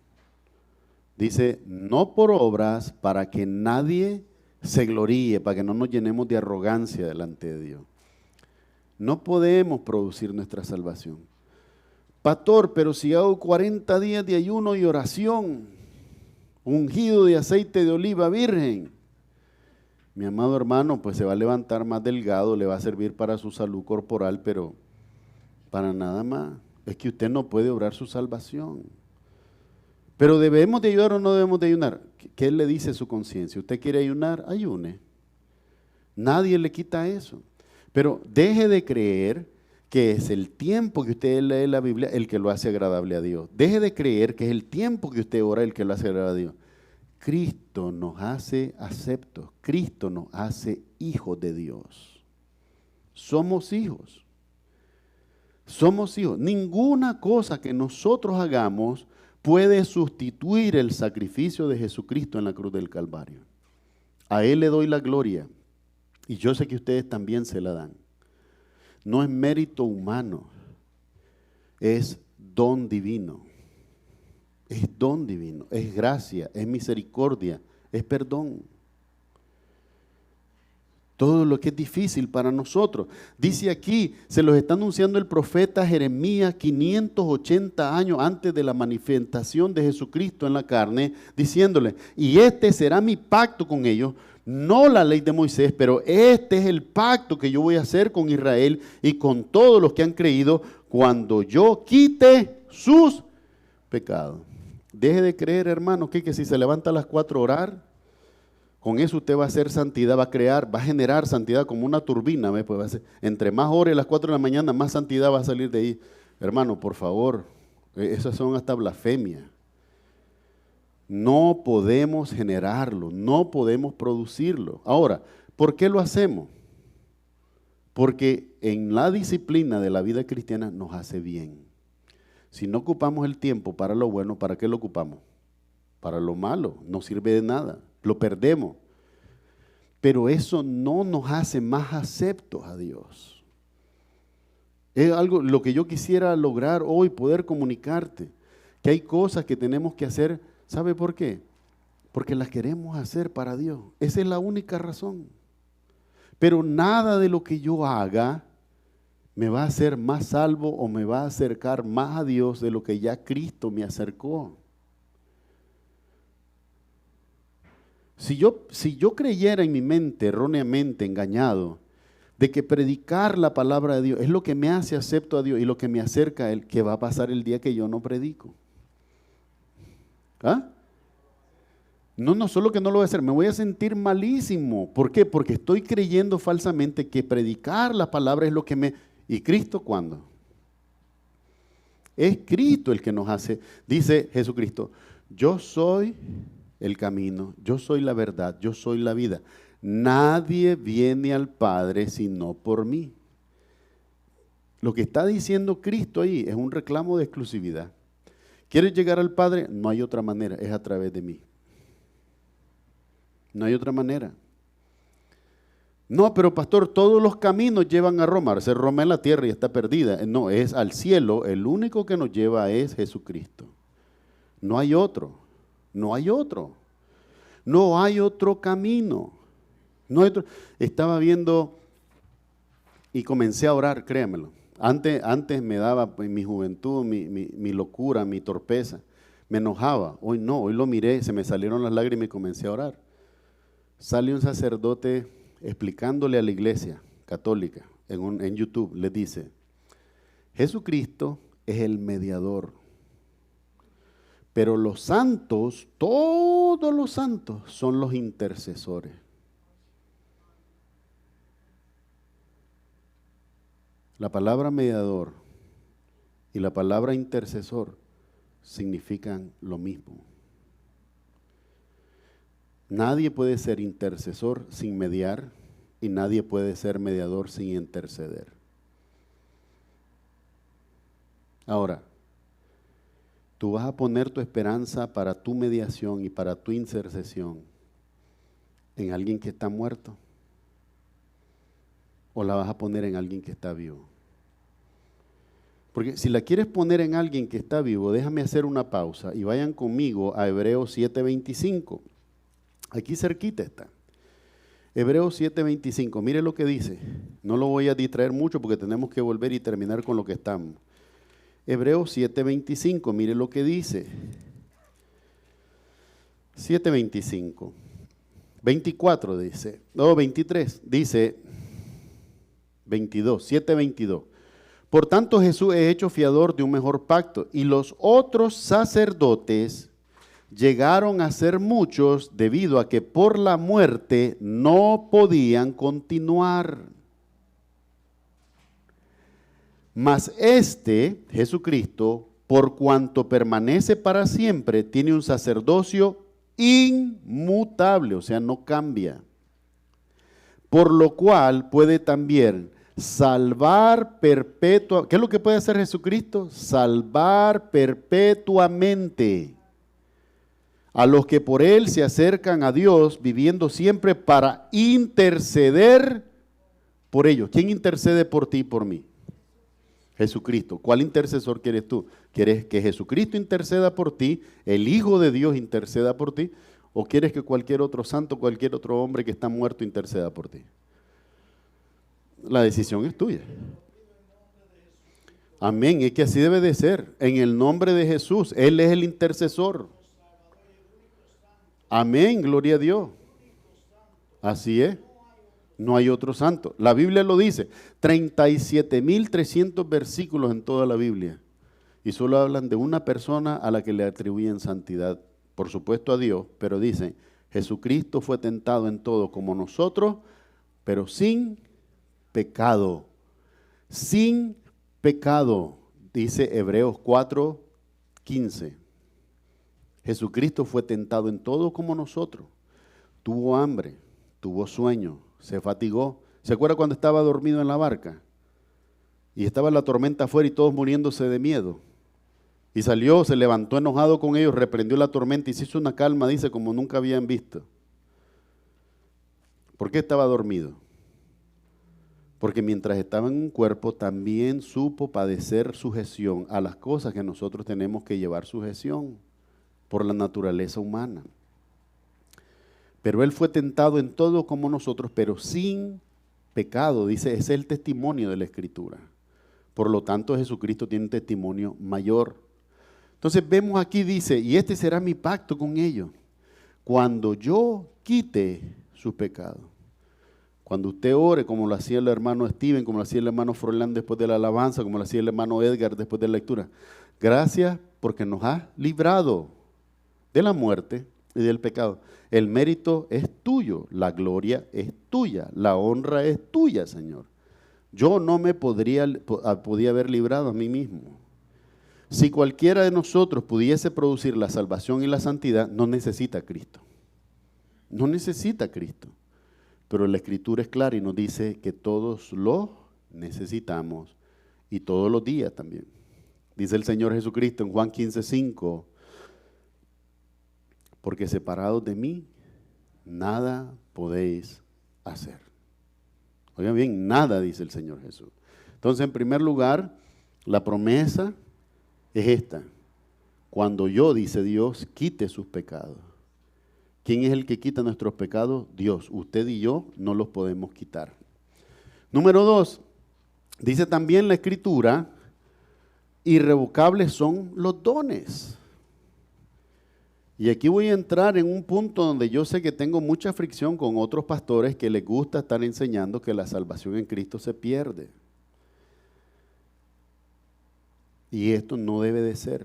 [SPEAKER 2] Dice, no por obras, para que nadie se gloríe, para que no nos llenemos de arrogancia delante de Dios. No podemos producir nuestra salvación. Pastor, pero si hago 40 días de ayuno y oración, ungido de aceite de oliva virgen, mi amado hermano, pues se va a levantar más delgado, le va a servir para su salud corporal, pero para nada más. Es que usted no puede obrar su salvación. Pero ¿debemos de ayudar o no debemos de ayunar? ¿Qué le dice su conciencia? ¿Usted quiere ayunar? Ayune. Nadie le quita eso. Pero deje de creer que es el tiempo que usted lee la Biblia el que lo hace agradable a Dios. Deje de creer que es el tiempo que usted ora el que lo hace agradable a Dios. Cristo nos hace aceptos. Cristo nos hace hijos de Dios. Somos hijos. Somos hijos. Ninguna cosa que nosotros hagamos puede sustituir el sacrificio de Jesucristo en la cruz del Calvario. A Él le doy la gloria y yo sé que ustedes también se la dan. No es mérito humano, es don divino. Es don divino, es gracia, es misericordia, es perdón. Todo lo que es difícil para nosotros. Dice aquí, se los está anunciando el profeta Jeremías 580 años antes de la manifestación de Jesucristo en la carne, diciéndole, y este será mi pacto con ellos, no la ley de Moisés, pero este es el pacto que yo voy a hacer con Israel y con todos los que han creído cuando yo quite sus pecados. Deje de creer, hermano, que si se levanta a las 4 a orar, con eso usted va a hacer santidad, va a crear, va a generar santidad como una turbina. Pues va a ser, entre más ore a las 4 de la mañana, más santidad va a salir de ahí. Hermano, por favor, esas son hasta blasfemias. No podemos generarlo, no podemos producirlo. Ahora, ¿por qué lo hacemos? Porque en la disciplina de la vida cristiana nos hace bien. Si no ocupamos el tiempo para lo bueno, ¿para qué lo ocupamos? Para lo malo, no sirve de nada. Lo perdemos. pero eso no nos hace más aceptos a Dios. Es algo lo que yo quisiera lograr hoy, poder comunicarte, que hay cosas que tenemos que hacer. ¿Sabe por qué? Porque las queremos hacer para Dios. Esa es la única razón. Pero nada de lo que yo haga me va a hacer más salvo o me va a acercar más a Dios de lo que ya Cristo me acercó. Si yo creyera en mi mente, erróneamente engañado, de que predicar la palabra de Dios es lo que me hace acepto a Dios y lo que me acerca a Él, ¿qué va a pasar el día que yo no predico? ¿Ah? No, solo que no lo voy a hacer, me voy a sentir malísimo. ¿Por qué? Porque estoy creyendo falsamente que predicar la palabra es lo que me... ¿Y Cristo cuándo? Es Cristo el que nos hace, dice Jesucristo, yo soy el camino, yo soy la verdad, yo soy la vida. Nadie viene al Padre sino por mí. Lo que está diciendo Cristo ahí es un reclamo de exclusividad. ¿Quieres llegar al Padre? No hay otra manera, es a través de mí. No hay otra manera. No, pero pastor, todos los caminos llevan a Roma. Se Roma en la tierra y está perdida. No, es al cielo. El único que nos lleva es Jesucristo. No hay otro. No hay otro. No hay otro camino. No hay otro. Estaba viendo y comencé a orar, créanmelo. Antes me daba en mi juventud, mi locura, mi torpeza. Me enojaba. Hoy no, hoy lo miré, se me salieron las lágrimas y comencé a orar. Sale un sacerdote explicándole a la iglesia católica en YouTube, le dice, Jesucristo es el mediador, pero los santos, todos los santos son los intercesores. La palabra mediador y la palabra intercesor significan lo mismo. Nadie puede ser intercesor sin mediar y nadie puede ser mediador sin interceder. Ahora, tú vas a poner tu esperanza para tu mediación y para tu intercesión en alguien que está muerto, o la vas a poner en alguien que está vivo. Porque si la quieres poner en alguien que está vivo, déjame hacer una pausa y vayan conmigo a Hebreos 7:25. Aquí cerquita está. Hebreos 7:25, mire lo que dice. No lo voy a distraer mucho porque tenemos que volver y terminar con lo que estamos. Hebreos 7:25, mire lo que dice. 7:25. 24 dice. No, 23. Dice 22. 7:22. Por tanto Jesús es hecho fiador de un mejor pacto y los otros sacerdotes llegaron a ser muchos debido a que por la muerte no podían continuar. Mas este, Jesucristo, por cuanto permanece para siempre, tiene un sacerdocio inmutable, o sea, no cambia. Por lo cual puede también salvar perpetua. ¿Qué es lo que puede hacer Jesucristo? Salvar perpetuamente a los que por Él se acercan a Dios, viviendo siempre para interceder por ellos. ¿Quién intercede por ti y por mí? Jesucristo. ¿Cuál intercesor quieres tú? ¿Quieres que Jesucristo interceda por ti, el Hijo de Dios interceda por ti? ¿O quieres que cualquier otro santo, cualquier otro hombre que está muerto interceda por ti? La decisión es tuya. Amén, es que así debe de ser. En el nombre de Jesús, Él es el intercesor. Amén, gloria a Dios. Así es. No hay otro santo. La Biblia lo dice. 37.300 versículos en toda la Biblia. Y solo hablan de una persona a la que le atribuyen santidad. Por supuesto a Dios, pero dicen, Jesucristo fue tentado en todo como nosotros, pero sin pecado. Sin pecado. Dice Hebreos 4:15. Jesucristo fue tentado en todo como nosotros. Tuvo hambre, tuvo sueño, se fatigó. ¿Se acuerda cuando estaba dormido en la barca? Y estaba la tormenta afuera y todos muriéndose de miedo. Y salió, se levantó enojado con ellos, reprendió la tormenta y se hizo una calma, dice, como nunca habían visto. ¿Por qué estaba dormido? Porque mientras estaba en un cuerpo también supo padecer sujeción a las cosas que nosotros tenemos que llevar sujeción por la naturaleza humana. Pero Él fue tentado en todo como nosotros, pero sin pecado. Dice, ese es el testimonio de la Escritura. Por lo tanto, Jesucristo tiene un testimonio mayor. Entonces vemos aquí, dice, y este será mi pacto con ellos, cuando yo quite sus pecados. Cuando usted ore, como lo hacía el hermano Steven, como lo hacía el hermano Froilán después de la alabanza, como lo hacía el hermano Edgar después de la lectura. Gracias porque nos ha librado de la muerte y del pecado. El mérito es tuyo, la gloria es tuya, la honra es tuya, Señor. Yo no me podía haber librado a mí mismo. Si cualquiera de nosotros pudiese producir la salvación y la santidad, no necesita a Cristo. No necesita a Cristo. Pero la Escritura es clara y nos dice que todos lo necesitamos y todos los días también. Dice el Señor Jesucristo en Juan 15:5, porque separados de mí, nada podéis hacer. Oigan bien, nada, dice el Señor Jesús. Entonces, en primer lugar, la promesa es esta. Cuando yo, dice Dios, quite sus pecados. ¿Quién es el que quita nuestros pecados? Dios. Usted y yo no los podemos quitar. Número 2, dice también la Escritura, irrevocables son los dones. Y aquí voy a entrar en un punto donde yo sé que tengo mucha fricción con otros pastores que les gusta estar enseñando que la salvación en Cristo se pierde. Y esto no debe de ser,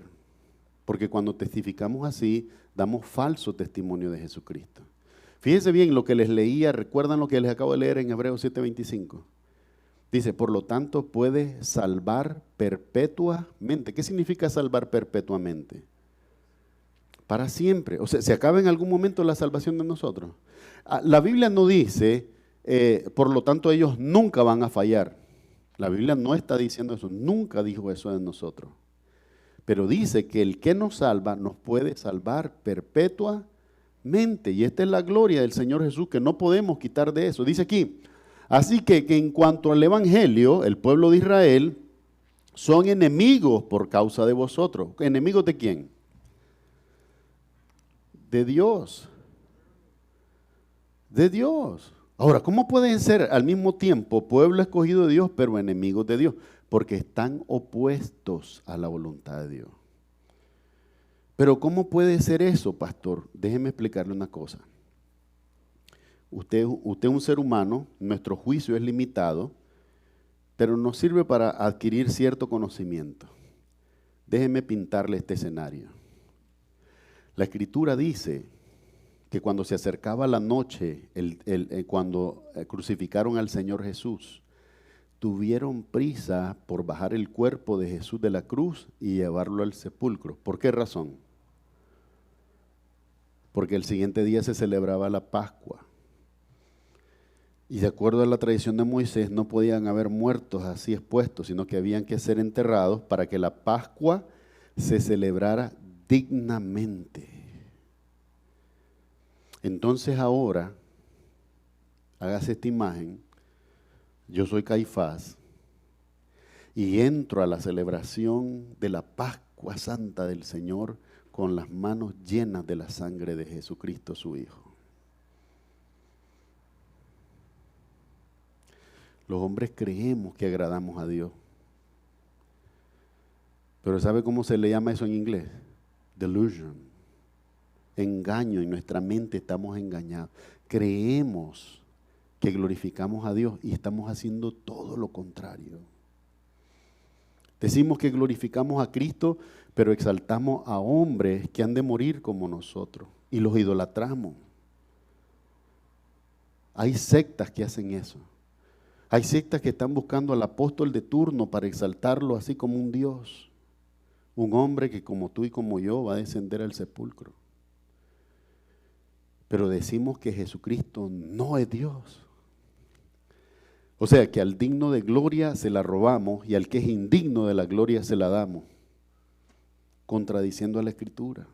[SPEAKER 2] porque cuando testificamos así, damos falso testimonio de Jesucristo. Fíjense bien lo que les leía, recuerdan lo que les acabo de leer en Hebreos 7:25. Dice, por lo tanto puede salvar perpetuamente. ¿Qué significa salvar perpetuamente? Para siempre. O sea, ¿se acaba en algún momento la salvación de nosotros? La Biblia no dice, por lo tanto ellos nunca van a fallar. La Biblia no está diciendo eso, nunca dijo eso de nosotros. Pero dice que el que nos salva nos puede salvar perpetuamente. Y esta es la gloria del Señor Jesús que no podemos quitar de eso. Dice aquí, así que en cuanto al Evangelio, el pueblo de Israel son enemigos por causa de vosotros. ¿Enemigos de quién? De Dios. De Dios. Ahora, ¿cómo pueden ser al mismo tiempo pueblo escogido de Dios, pero enemigos de Dios? Porque están opuestos a la voluntad de Dios. Pero ¿cómo puede ser eso, pastor? Déjeme explicarle una cosa. Usted es un ser humano, nuestro juicio es limitado, pero nos sirve para adquirir cierto conocimiento. Déjeme pintarle este escenario. La Escritura dice que cuando se acercaba la noche, cuando crucificaron al Señor Jesús, tuvieron prisa por bajar el cuerpo de Jesús de la cruz y llevarlo al sepulcro. ¿Por qué razón? Porque el siguiente día se celebraba la Pascua. Y de acuerdo a la tradición de Moisés, no podían haber muertos así expuestos, sino que habían que ser enterrados para que la Pascua se celebrara dignamente. Entonces ahora, hágase esta imagen, yo soy Caifás y entro a la celebración de la Pascua Santa del Señor con las manos llenas de la sangre de Jesucristo, su Hijo. Los hombres creemos que agradamos a Dios. Pero ¿sabe cómo se le llama eso en inglés? Delusion. Engaño, en nuestra mente estamos engañados. Creemos que glorificamos a Dios y estamos haciendo todo lo contrario. Decimos que glorificamos a Cristo, pero exaltamos a hombres que han de morir como nosotros y los idolatramos. Hay sectas que hacen eso. Hay sectas que están buscando al apóstol de turno para exaltarlo así como un Dios. Un hombre que como tú y como yo va a descender al sepulcro. Pero decimos que Jesucristo no es Dios. O sea, que al digno de gloria se la robamos y al que es indigno de la gloria se la damos, contradiciendo a la Escritura.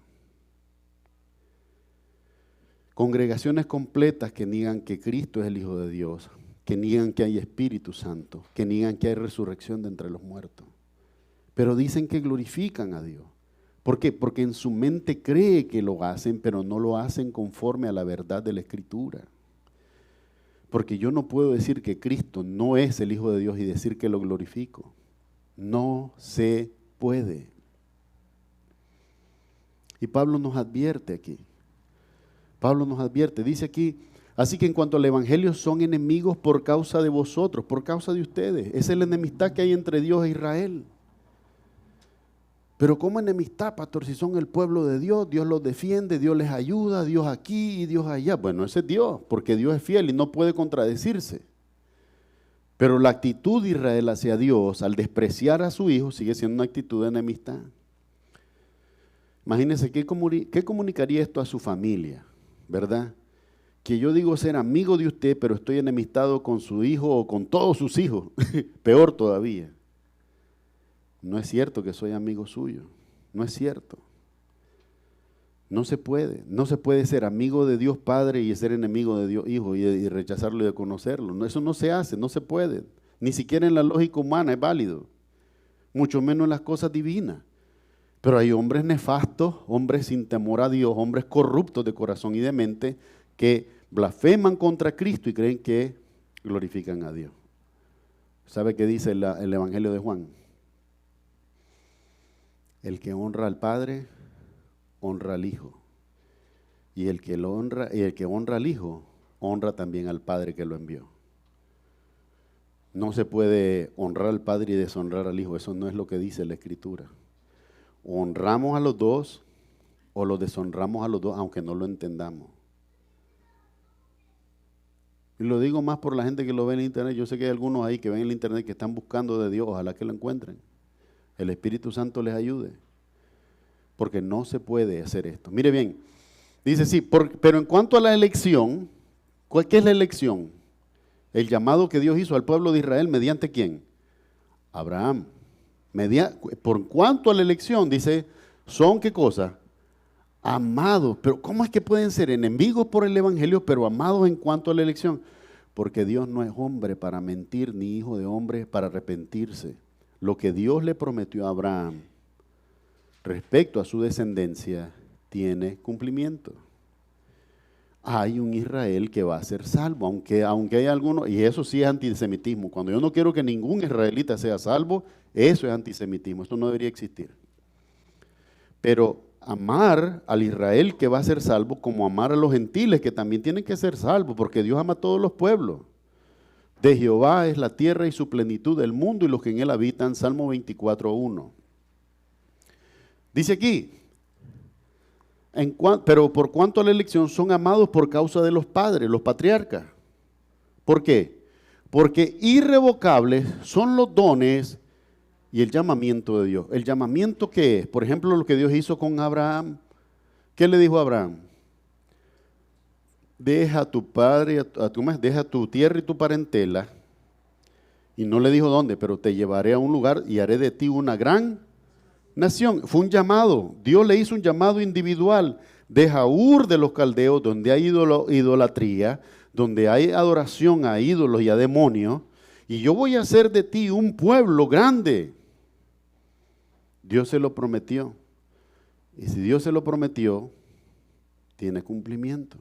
[SPEAKER 2] Congregaciones completas que niegan que Cristo es el Hijo de Dios, que niegan que hay Espíritu Santo, que niegan que hay resurrección de entre los muertos. Pero dicen que glorifican a Dios. ¿Por qué? Porque en su mente cree que lo hacen, pero no lo hacen conforme a la verdad de la Escritura. Porque yo no puedo decir que Cristo no es el Hijo de Dios y decir que lo glorifico. No se puede. Y Pablo nos advierte aquí. Pablo nos advierte, dice aquí, así que en cuanto al Evangelio son enemigos por causa de vosotros, por causa de ustedes. Esa es la enemistad que hay entre Dios e Israel. Pero ¿cómo enemistad, pastor? Si son el pueblo de Dios, Dios los defiende, Dios les ayuda, Dios aquí y Dios allá. Bueno, ese es Dios, porque Dios es fiel y no puede contradecirse. Pero la actitud de Israel hacia Dios, al despreciar a su hijo, sigue siendo una actitud de enemistad. Imagínense, ¿qué comunicaría esto a su familia? ¿Verdad? Que yo digo ser amigo de usted, pero estoy enemistado con su hijo o con todos sus hijos. Peor todavía. No es cierto que soy amigo suyo. No es cierto. No se puede. No se puede ser amigo de Dios Padre y ser enemigo de Dios Hijo y rechazarlo y de conocerlo. No, eso no se hace, no se puede. Ni siquiera en la lógica humana es válido. Mucho menos en las cosas divinas. Pero hay hombres nefastos, hombres sin temor a Dios, hombres corruptos de corazón y de mente que blasfeman contra Cristo y creen que glorifican a Dios. ¿Sabe qué dice el Evangelio de Juan? El que honra al Padre, honra al Hijo. Y el que honra al Hijo, honra también al Padre que lo envió. No se puede honrar al Padre y deshonrar al Hijo. Eso no es lo que dice la Escritura. O honramos a los dos o los deshonramos a los dos, aunque no lo entendamos. Y lo digo más por la gente que lo ve en el internet. Yo sé que hay algunos ahí que ven en el internet que están buscando de Dios. Ojalá que lo encuentren. El Espíritu Santo les ayude. Porque no se puede hacer esto. Mire bien, dice sí, pero en cuanto a la elección, ¿qué es la elección? El llamado que Dios hizo al pueblo de Israel, ¿mediante quién? Abraham. Por cuanto a la elección, dice, son ¿qué cosa? Amados. Pero ¿cómo es que pueden ser enemigos por el Evangelio, pero amados en cuanto a la elección? Porque Dios no es hombre para mentir, ni hijo de hombre para arrepentirse. Lo que Dios le prometió a Abraham respecto a su descendencia tiene cumplimiento. Hay un Israel que va a ser salvo, aunque hay algunos, y eso sí es antisemitismo. Cuando yo no quiero que ningún israelita sea salvo, eso es antisemitismo, esto no debería existir. Pero amar al Israel que va a ser salvo, como amar a los gentiles que también tienen que ser salvos, porque Dios ama a todos los pueblos. De Jehová es la tierra y su plenitud, el mundo y los que en él habitan, Salmo 24:1. Dice aquí, pero por cuanto a la elección son amados por causa de los padres, los patriarcas. ¿Por qué? Porque irrevocables son los dones y el llamamiento de Dios. ¿El llamamiento qué es? Por ejemplo, lo que Dios hizo con Abraham. ¿Qué le dijo a Abraham? Deja a tu padre, deja tu tierra y tu parentela. Y no le dijo dónde, pero te llevaré a un lugar y haré de ti una gran nación. Fue un llamado. Dios le hizo un llamado individual. Deja Ur de los caldeos, donde hay idolatría, donde hay adoración a ídolos y a demonios, y yo voy a hacer de ti un pueblo grande. Dios se lo prometió. Y si Dios se lo prometió, tiene cumplimiento.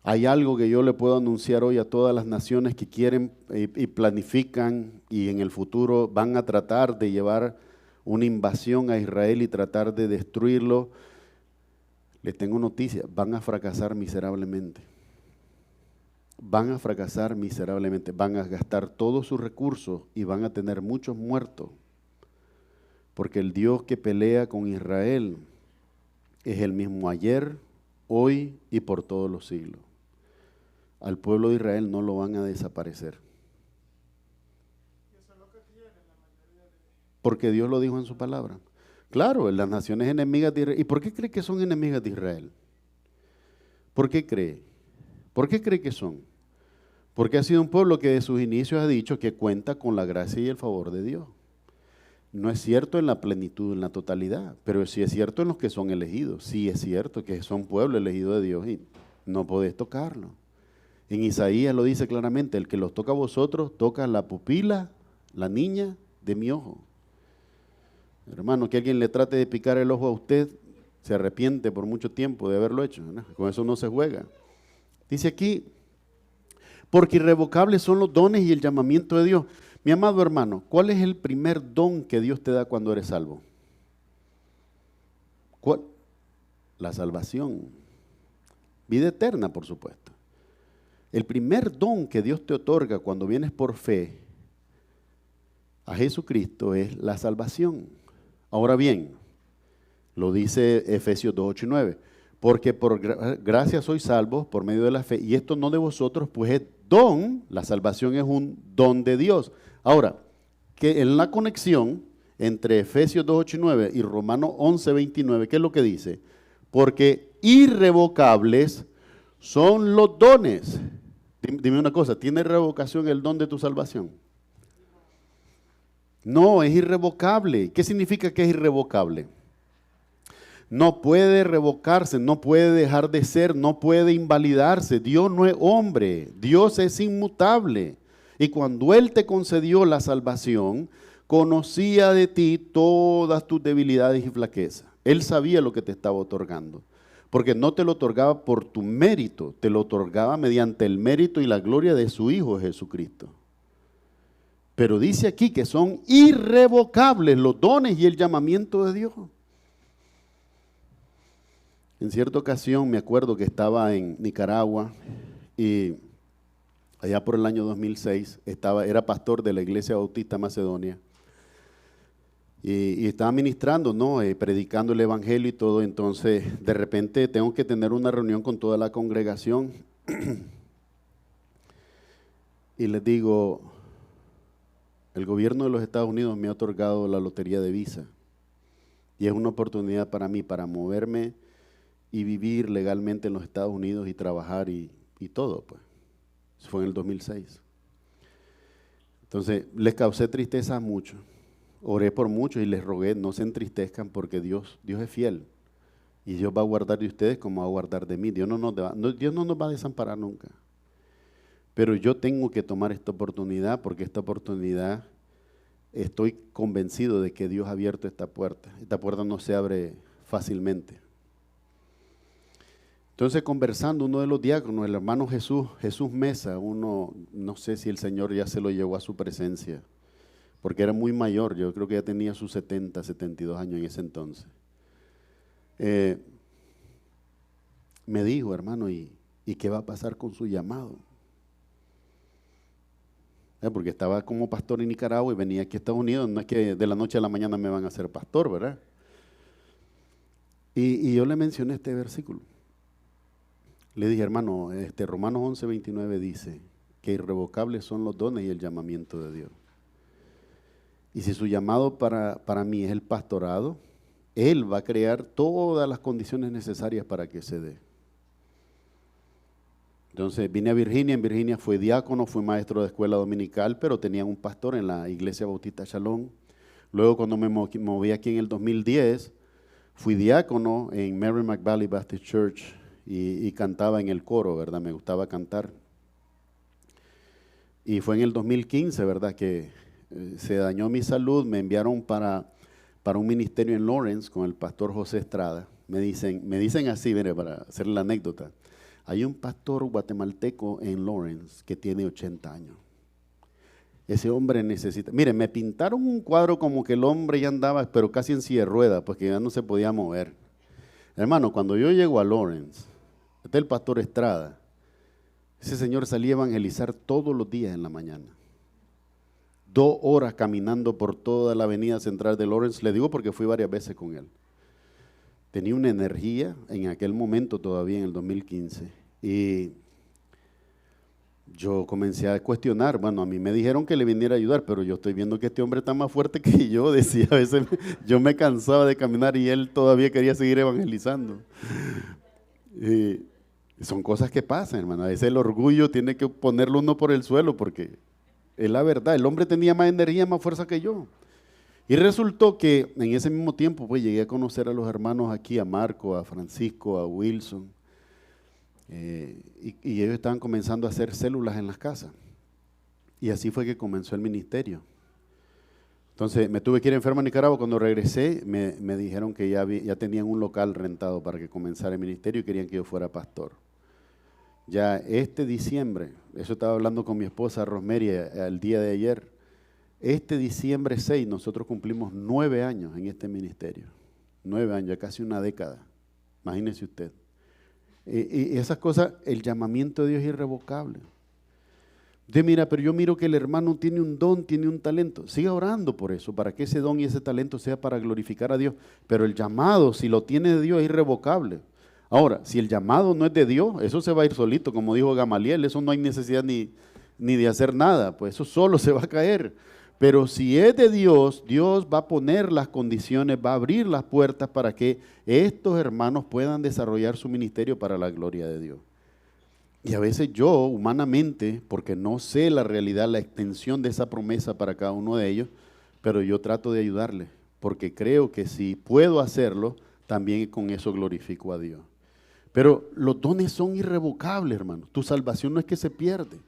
[SPEAKER 2] Hay algo que yo le puedo anunciar hoy a todas las naciones que quieren y planifican y en el futuro van a tratar de llevar una invasión a Israel y tratar de destruirlo. Les tengo noticias, van a fracasar miserablemente. Van a fracasar miserablemente, van a gastar todos sus recursos y van a tener muchos muertos. Porque el Dios que pelea con Israel es el mismo ayer, hoy y por todos los siglos. Al pueblo de Israel no lo van a desaparecer. Porque Dios lo dijo en su palabra. Claro, las naciones enemigas de Israel. ¿Y por qué cree que son enemigas de Israel? ¿Por qué cree? ¿Por qué cree que son? Porque ha sido un pueblo que de sus inicios ha dicho que cuenta con la gracia y el favor de Dios. No es cierto en la plenitud, en la totalidad, pero sí es cierto en los que son elegidos. Sí es cierto que son pueblo elegido de Dios y no podés tocarlo. En Isaías lo dice claramente, el que los toca a vosotros, toca la pupila, la niña de mi ojo. Hermano, que alguien le trate de picar el ojo a usted, se arrepiente por mucho tiempo de haberlo hecho, ¿no? Con eso no se juega. Dice aquí, porque irrevocables son los dones y el llamamiento de Dios. Mi amado hermano, ¿cuál es el primer don que Dios te da cuando eres salvo? ¿Cuál? La salvación. Vida eterna, por supuesto. El primer don que Dios te otorga cuando vienes por fe a Jesucristo es la salvación. Ahora bien, lo dice Efesios 2, 8 y 9. Porque por gracia sois salvos por medio de la fe, y esto no de vosotros, pues es don, la salvación es un don de Dios. Ahora, que en la conexión entre Efesios 2, 8 y 9 y Romanos 11, 29, ¿qué es lo que dice? Porque irrevocables son los dones. Dime una cosa, ¿tiene revocación el don de tu salvación? No, es irrevocable. ¿Qué significa que es irrevocable? No puede revocarse, no puede dejar de ser, no puede invalidarse. Dios no es hombre, Dios es inmutable. Y cuando Él te concedió la salvación, conocía de ti todas tus debilidades y flaquezas. Él sabía lo que te estaba otorgando, porque no te lo otorgaba por tu mérito, te lo otorgaba mediante el mérito y la gloria de su Hijo Jesucristo. Pero dice aquí que son irrevocables los dones y el llamamiento de Dios. En cierta ocasión me acuerdo que estaba en Nicaragua y allá por el año 2006 era pastor de la Iglesia Bautista Macedonia y estaba ministrando, ¿no? Predicando el Evangelio y todo. Entonces de repente tengo que tener una reunión con toda la congregación y les digo, el gobierno de los Estados Unidos me ha otorgado la lotería de visa y es una oportunidad para mí para moverme y vivir legalmente en los Estados Unidos y trabajar y todo, pues. Eso fue en el 2006. Entonces, les causé tristeza a muchos. Oré por muchos y les rogué, no se entristezcan porque Dios es fiel. Y Dios va a guardar de ustedes como va a guardar de mí. Dios no nos va a desamparar nunca. Pero yo tengo que tomar esta oportunidad porque esta oportunidad, estoy convencido de que Dios ha abierto esta puerta. Esta puerta no se abre fácilmente. Entonces, conversando, uno de los diáconos, el hermano Jesús Mesa, no sé si el Señor ya se lo llevó a su presencia, porque era muy mayor, yo creo que ya tenía sus 70, 72 años en ese entonces. Me dijo, hermano, ¿y qué va a pasar con su llamado? Porque estaba como pastor en Nicaragua y venía aquí a Estados Unidos, no es que de la noche a la mañana me van a hacer pastor, ¿verdad? Y yo le mencioné este versículo. Le dije, hermano, Romanos 11, 29 dice que irrevocables son los dones y el llamamiento de Dios. Y si su llamado para mí es el pastorado, Él va a crear todas las condiciones necesarias para que se dé. Entonces vine a Virginia, en Virginia fui diácono, fui maestro de escuela dominical, pero tenía un pastor en la Iglesia Bautista Shalom. Luego cuando me moví aquí en el 2010, fui diácono en Merrimack Valley Baptist Church, y cantaba en el coro, ¿verdad? Me gustaba cantar. Y fue en el 2015, ¿verdad? Que se dañó mi salud, me enviaron para un ministerio en Lawrence con el pastor José Estrada. Me dicen así, mire, para hacer la anécdota. Hay un pastor guatemalteco en Lawrence que tiene 80 años. Ese hombre necesita... Mire, me pintaron un cuadro como que el hombre ya andaba, pero casi en silla de ruedas, porque ya no se podía mover. Hermano, cuando yo llego a Lawrence, está el pastor Estrada, ese señor salía a evangelizar todos los días en la mañana. 2 horas caminando por toda la avenida central de Lawrence, le digo porque fui varias veces con él. Tenía una energía en aquel momento todavía en el 2015 y yo comencé a cuestionar, bueno, a mí me dijeron que le viniera a ayudar, pero yo estoy viendo que este hombre está más fuerte que yo, decía, a veces yo me cansaba de caminar y él todavía quería seguir evangelizando. Y son cosas que pasan, hermano, a veces el orgullo tiene que ponerlo uno por el suelo porque es la verdad, el hombre tenía más energía, más fuerza que yo. Y resultó que en ese mismo tiempo pues llegué a conocer a los hermanos aquí, a Marco, a Francisco, a Wilson, y ellos estaban comenzando a hacer células en las casas. Y así fue que comenzó el ministerio. Entonces me tuve que ir enfermo a Nicaragua. Cuando regresé me dijeron que ya tenían un local rentado para que comenzara el ministerio y querían que yo fuera pastor. Ya este diciembre, eso estaba hablando con mi esposa Rosemary el día de ayer, este diciembre 6 nosotros cumplimos 9 años en este ministerio. 9 años, ya casi una década. Imagínese usted. Y esas cosas, el llamamiento de Dios es irrevocable. Mira, pero yo miro que el hermano tiene un don, tiene un talento. Siga orando por eso, para que ese don y ese talento sea para glorificar a Dios. Pero el llamado, si lo tiene de Dios, es irrevocable. Ahora, si el llamado no es de Dios, eso se va a ir solito, como dijo Gamaliel, eso no hay necesidad ni de hacer nada, pues eso solo se va a caer. Pero si es de Dios, Dios va a poner las condiciones, va a abrir las puertas para que estos hermanos puedan desarrollar su ministerio para la gloria de Dios. Y a veces yo, humanamente, porque no sé la realidad, la extensión de esa promesa para cada uno de ellos, pero yo trato de ayudarles, porque creo que si puedo hacerlo, también con eso glorifico a Dios. Pero los dones son irrevocables, hermanos. Tu salvación no es que se pierde.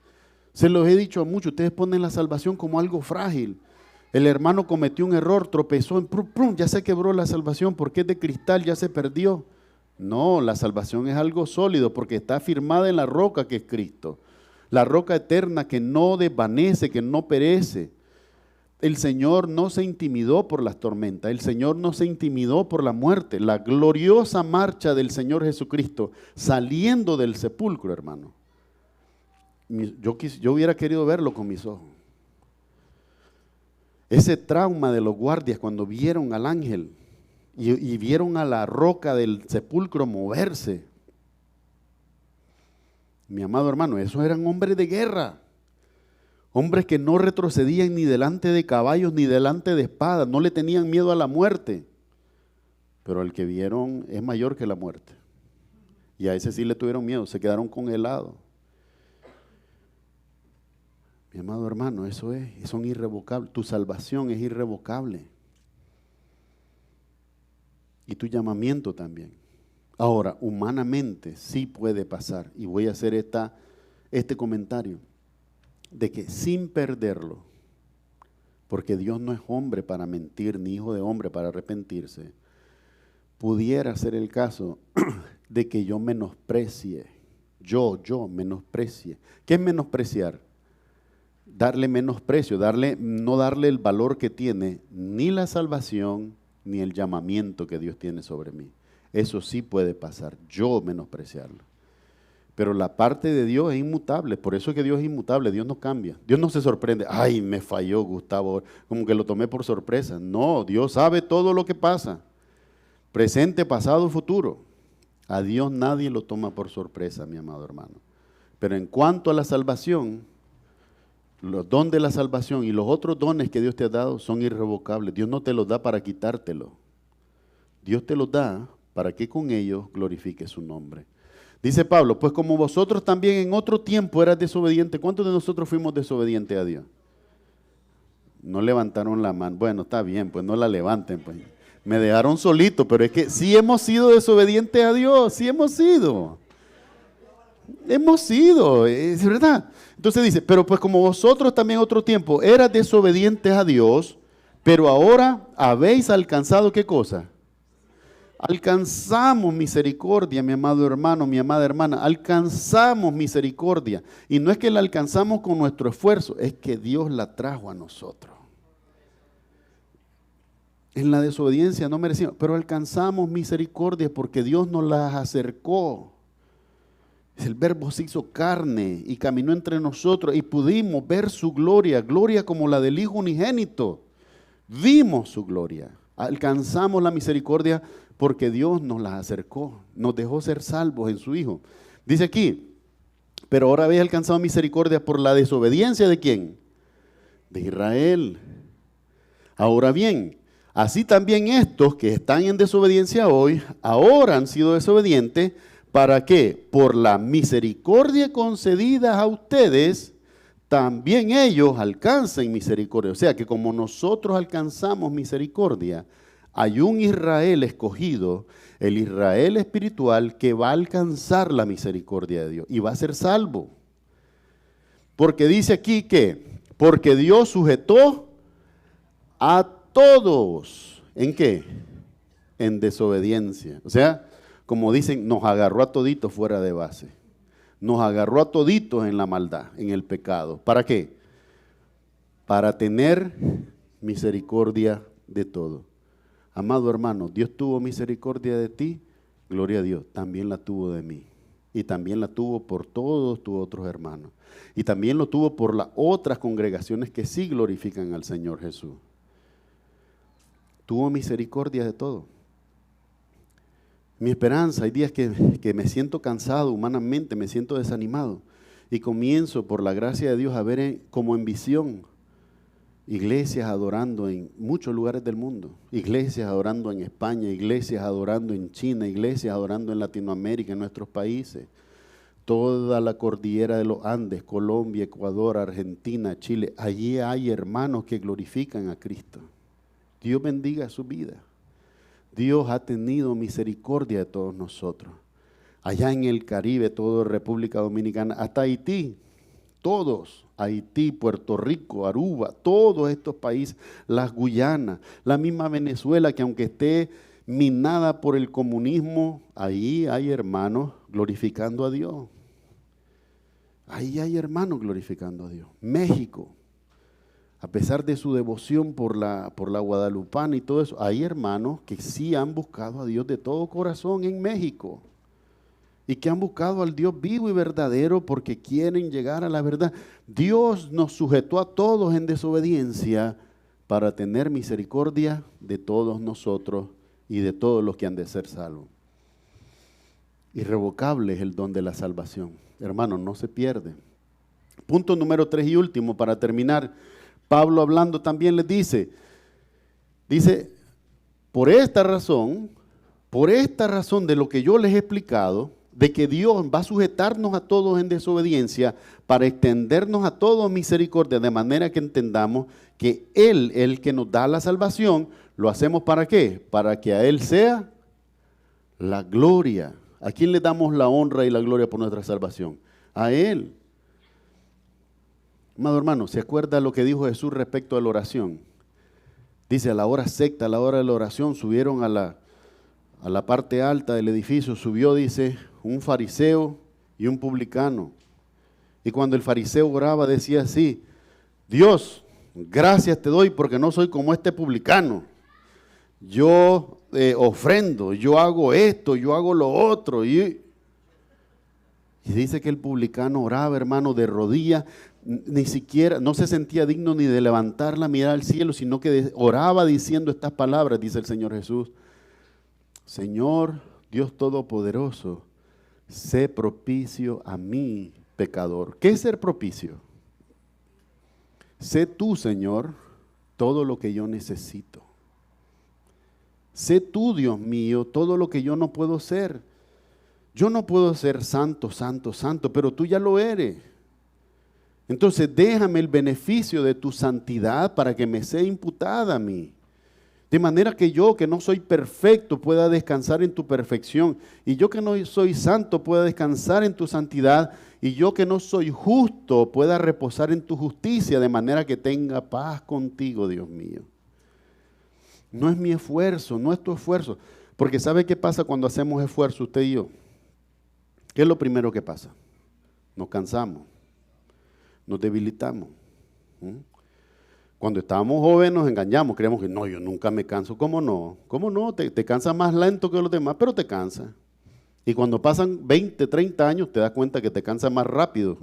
[SPEAKER 2] Se los he dicho a muchos, ustedes ponen la salvación como algo frágil. El hermano cometió un error, tropezó, ya se quebró la salvación porque es de cristal, ya se perdió. No, la salvación es algo sólido porque está firmada en la roca que es Cristo. La roca eterna que no desvanece, que no perece. El Señor no se intimidó por las tormentas, el Señor no se intimidó por la muerte. La gloriosa marcha del Señor Jesucristo saliendo del sepulcro, hermano. Yo hubiera querido verlo con mis ojos. Ese trauma de los guardias cuando vieron al ángel y vieron a la roca del sepulcro moverse. Mi amado hermano, esos eran hombres de guerra. Hombres que no retrocedían ni delante de caballos ni delante de espadas, no le tenían miedo a la muerte. Pero el que vieron es mayor que la muerte. Y a ese sí le tuvieron miedo, se quedaron congelados. Mi amado hermano, eso son irrevocables. Tu salvación es irrevocable. Y tu llamamiento también. Ahora, humanamente sí puede pasar. Y voy a hacer este comentario. De que sin perderlo, porque Dios no es hombre para mentir, ni hijo de hombre para arrepentirse, pudiera ser el caso de que yo menosprecie. Yo menosprecie. ¿Qué es menospreciar? Darle menosprecio, no darle el valor que tiene ni la salvación ni el llamamiento que Dios tiene sobre mí. Eso sí puede pasar, yo menospreciarlo. Pero la parte de Dios es inmutable, por eso es que Dios es inmutable, Dios no cambia. Dios no se sorprende, ay, me falló Gustavo, como que lo tomé por sorpresa. No, Dios sabe todo lo que pasa, presente, pasado, futuro. A Dios nadie lo toma por sorpresa, mi amado hermano. Pero en cuanto a la salvación, los dones de la salvación y los otros dones que Dios te ha dado son irrevocables. Dios no te los da para quitártelo. Dios te los da para que con ellos glorifique su nombre. Dice Pablo, pues como vosotros también en otro tiempo eras desobedientes. ¿Cuántos de nosotros fuimos desobedientes a Dios? No levantaron la mano. Bueno, está bien, pues no la levanten. Pues. Me dejaron solito, pero es que sí hemos sido desobedientes a Dios, sí hemos sido. Hemos sido, es verdad. Entonces dice, pero pues como vosotros también en otro tiempo eras desobedientes a Dios, pero ahora habéis alcanzado ¿qué cosa? Alcanzamos misericordia, mi amado hermano, mi amada hermana, alcanzamos misericordia. Y no es que la alcanzamos con nuestro esfuerzo, es que Dios la trajo a nosotros. En la desobediencia no merecíamos, pero alcanzamos misericordia porque Dios nos las acercó. El Verbo se hizo carne y caminó entre nosotros y pudimos ver su gloria, gloria como la del Hijo unigénito. Vimos su gloria, alcanzamos la misericordia porque Dios nos las acercó, nos dejó ser salvos en su Hijo. Dice aquí, pero ahora habéis alcanzado misericordia por la desobediencia ¿de quién? De Israel. Ahora bien, así también estos que están en desobediencia hoy, ahora han sido desobedientes, ¿para qué? Por la misericordia concedida a ustedes, también ellos alcancen misericordia. O sea que como nosotros alcanzamos misericordia, hay un Israel escogido, el Israel espiritual, que va a alcanzar la misericordia de Dios y va a ser salvo. Porque dice aquí que, porque Dios sujetó a todos, ¿en qué? En desobediencia. O sea, como dicen, nos agarró a toditos fuera de base. Nos agarró a toditos en la maldad, en el pecado. ¿Para qué? Para tener misericordia de todo. Amado hermano, Dios tuvo misericordia de ti, gloria a Dios, también la tuvo de mí. Y también la tuvo por todos tus otros hermanos. Y también lo tuvo por las otras congregaciones que sí glorifican al Señor Jesús. Tuvo misericordia de todo. Mi esperanza, hay días que me siento cansado humanamente, me siento desanimado. Y comienzo por la gracia de Dios a ver como en visión iglesias adorando en muchos lugares del mundo. Iglesias adorando en España, iglesias adorando en China, iglesias adorando en Latinoamérica, en nuestros países. Toda la cordillera de los Andes, Colombia, Ecuador, Argentina, Chile. Allí hay hermanos que glorifican a Cristo. Dios bendiga su vida. Dios ha tenido misericordia de todos nosotros. Allá en el Caribe, toda República Dominicana, hasta Haití, todos, Haití, Puerto Rico, Aruba, todos estos países, las Guyanas, la misma Venezuela, que aunque esté minada por el comunismo, ahí hay hermanos glorificando a Dios. Ahí hay hermanos glorificando a Dios. México, a pesar de su devoción por la guadalupana y todo eso, hay hermanos que sí han buscado a Dios de todo corazón en México y que han buscado al Dios vivo y verdadero porque quieren llegar a la verdad. Dios nos sujetó a todos en desobediencia para tener misericordia de todos nosotros y de todos los que han de ser salvos. Irrevocable es el don de la salvación. Hermanos, no se pierde. Punto número 3 y último para terminar. Pablo hablando también les dice, por esta razón de lo que yo les he explicado, de que Dios va a sujetarnos a todos en desobediencia para extendernos a todos misericordia, de manera que entendamos que Él, el que nos da la salvación, lo hacemos ¿para qué? Para que a Él sea la gloria. ¿A quién le damos la honra y la gloria por nuestra salvación? A Él. Amado hermano, ¿se acuerda lo que dijo Jesús respecto a la oración? Dice, a la hora sexta, a la hora de la oración, subieron a la parte alta del edificio, subió, dice, un fariseo y un publicano. Y cuando el fariseo oraba, decía así, Dios, gracias te doy porque no soy como este publicano. Yo ofrendo, yo hago esto, yo hago lo otro. Y dice que el publicano oraba, hermano, de rodillas, ni siquiera, no se sentía digno ni de levantar la mirada al cielo, sino que oraba diciendo estas palabras, dice el Señor Jesús. Señor, Dios Todopoderoso, sé propicio a mí, pecador. ¿Qué es ser propicio? Sé tú, Señor, todo lo que yo necesito. Sé tú, Dios mío, todo lo que yo no puedo ser. Yo no puedo ser santo, santo, santo, pero tú ya lo eres. Entonces déjame el beneficio de tu santidad para que me sea imputada a mí. De manera que yo, que no soy perfecto, pueda descansar en tu perfección. Y yo que no soy santo, pueda descansar en tu santidad. Y yo que no soy justo, pueda reposar en tu justicia, de manera que tenga paz contigo, Dios mío. No es mi esfuerzo, no es tu esfuerzo. Porque ¿sabe qué pasa cuando hacemos esfuerzo usted y yo? ¿Qué es lo primero que pasa? Nos cansamos, nos debilitamos. Cuando estábamos jóvenes nos engañamos, creemos que no, yo nunca me canso. ¿Cómo no? ¿Cómo no? Te cansas más lento que los demás, pero te cansas. Y cuando pasan 20, 30 años te das cuenta que te cansas más rápido.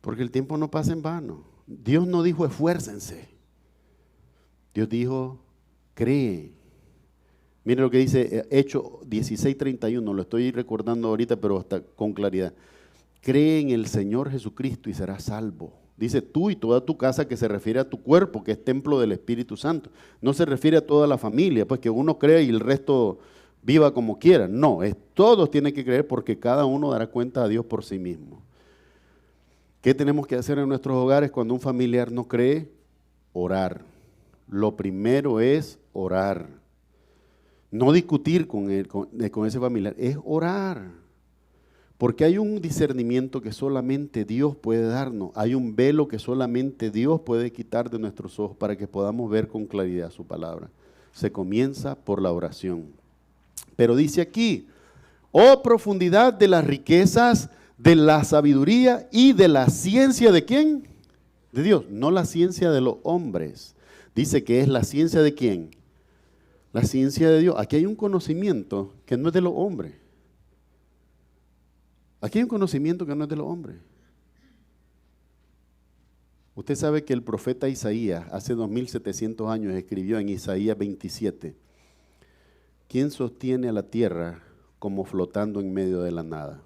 [SPEAKER 2] Porque el tiempo no pasa en vano. Dios no dijo esfuércense. Dios dijo cree. Mire lo que dice Hechos 16:31, lo estoy recordando ahorita, pero hasta con claridad. Cree en el Señor Jesucristo y serás salvo. Dice tú y toda tu casa, que se refiere a tu cuerpo, que es templo del Espíritu Santo. No se refiere a toda la familia, pues que uno cree y el resto viva como quiera. No, todos tienen que creer porque cada uno dará cuenta a Dios por sí mismo. ¿Qué tenemos que hacer en nuestros hogares cuando un familiar no cree? Orar. Lo primero es orar. No discutir con ese familiar, es orar. Porque hay un discernimiento que solamente Dios puede darnos. Hay un velo que solamente Dios puede quitar de nuestros ojos para que podamos ver con claridad su palabra. Se comienza por la oración. Pero dice aquí, oh profundidad de las riquezas, de la sabiduría y de la ciencia ¿de quién? De Dios, no la ciencia de los hombres. Dice que es la ciencia ¿de quién? La ciencia de Dios. Aquí hay un conocimiento que no es de los hombres. Aquí hay un conocimiento que no es de los hombres. Usted sabe que el profeta Isaías hace 2700 años escribió en Isaías 27, ¿quién sostiene a la tierra como flotando en medio de la nada?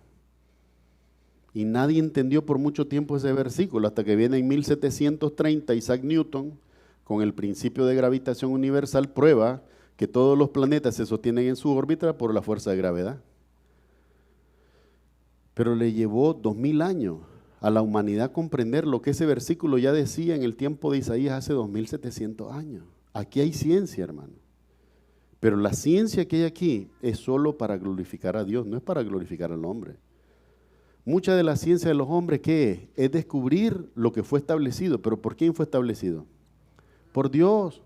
[SPEAKER 2] Y nadie entendió por mucho tiempo ese versículo, hasta que viene en 1730 Isaac Newton, con el principio de gravitación universal, prueba que todos los planetas se sostienen en su órbita por la fuerza de gravedad. Pero le llevó 2000 años a la humanidad comprender lo que ese versículo ya decía en el tiempo de Isaías hace 2700 años. Aquí hay ciencia, hermano. Pero la ciencia que hay aquí es solo para glorificar a Dios, no es para glorificar al hombre. Mucha de la ciencia de los hombres, ¿qué es? Es descubrir lo que fue establecido. ¿Pero por quién fue establecido? Por Dios.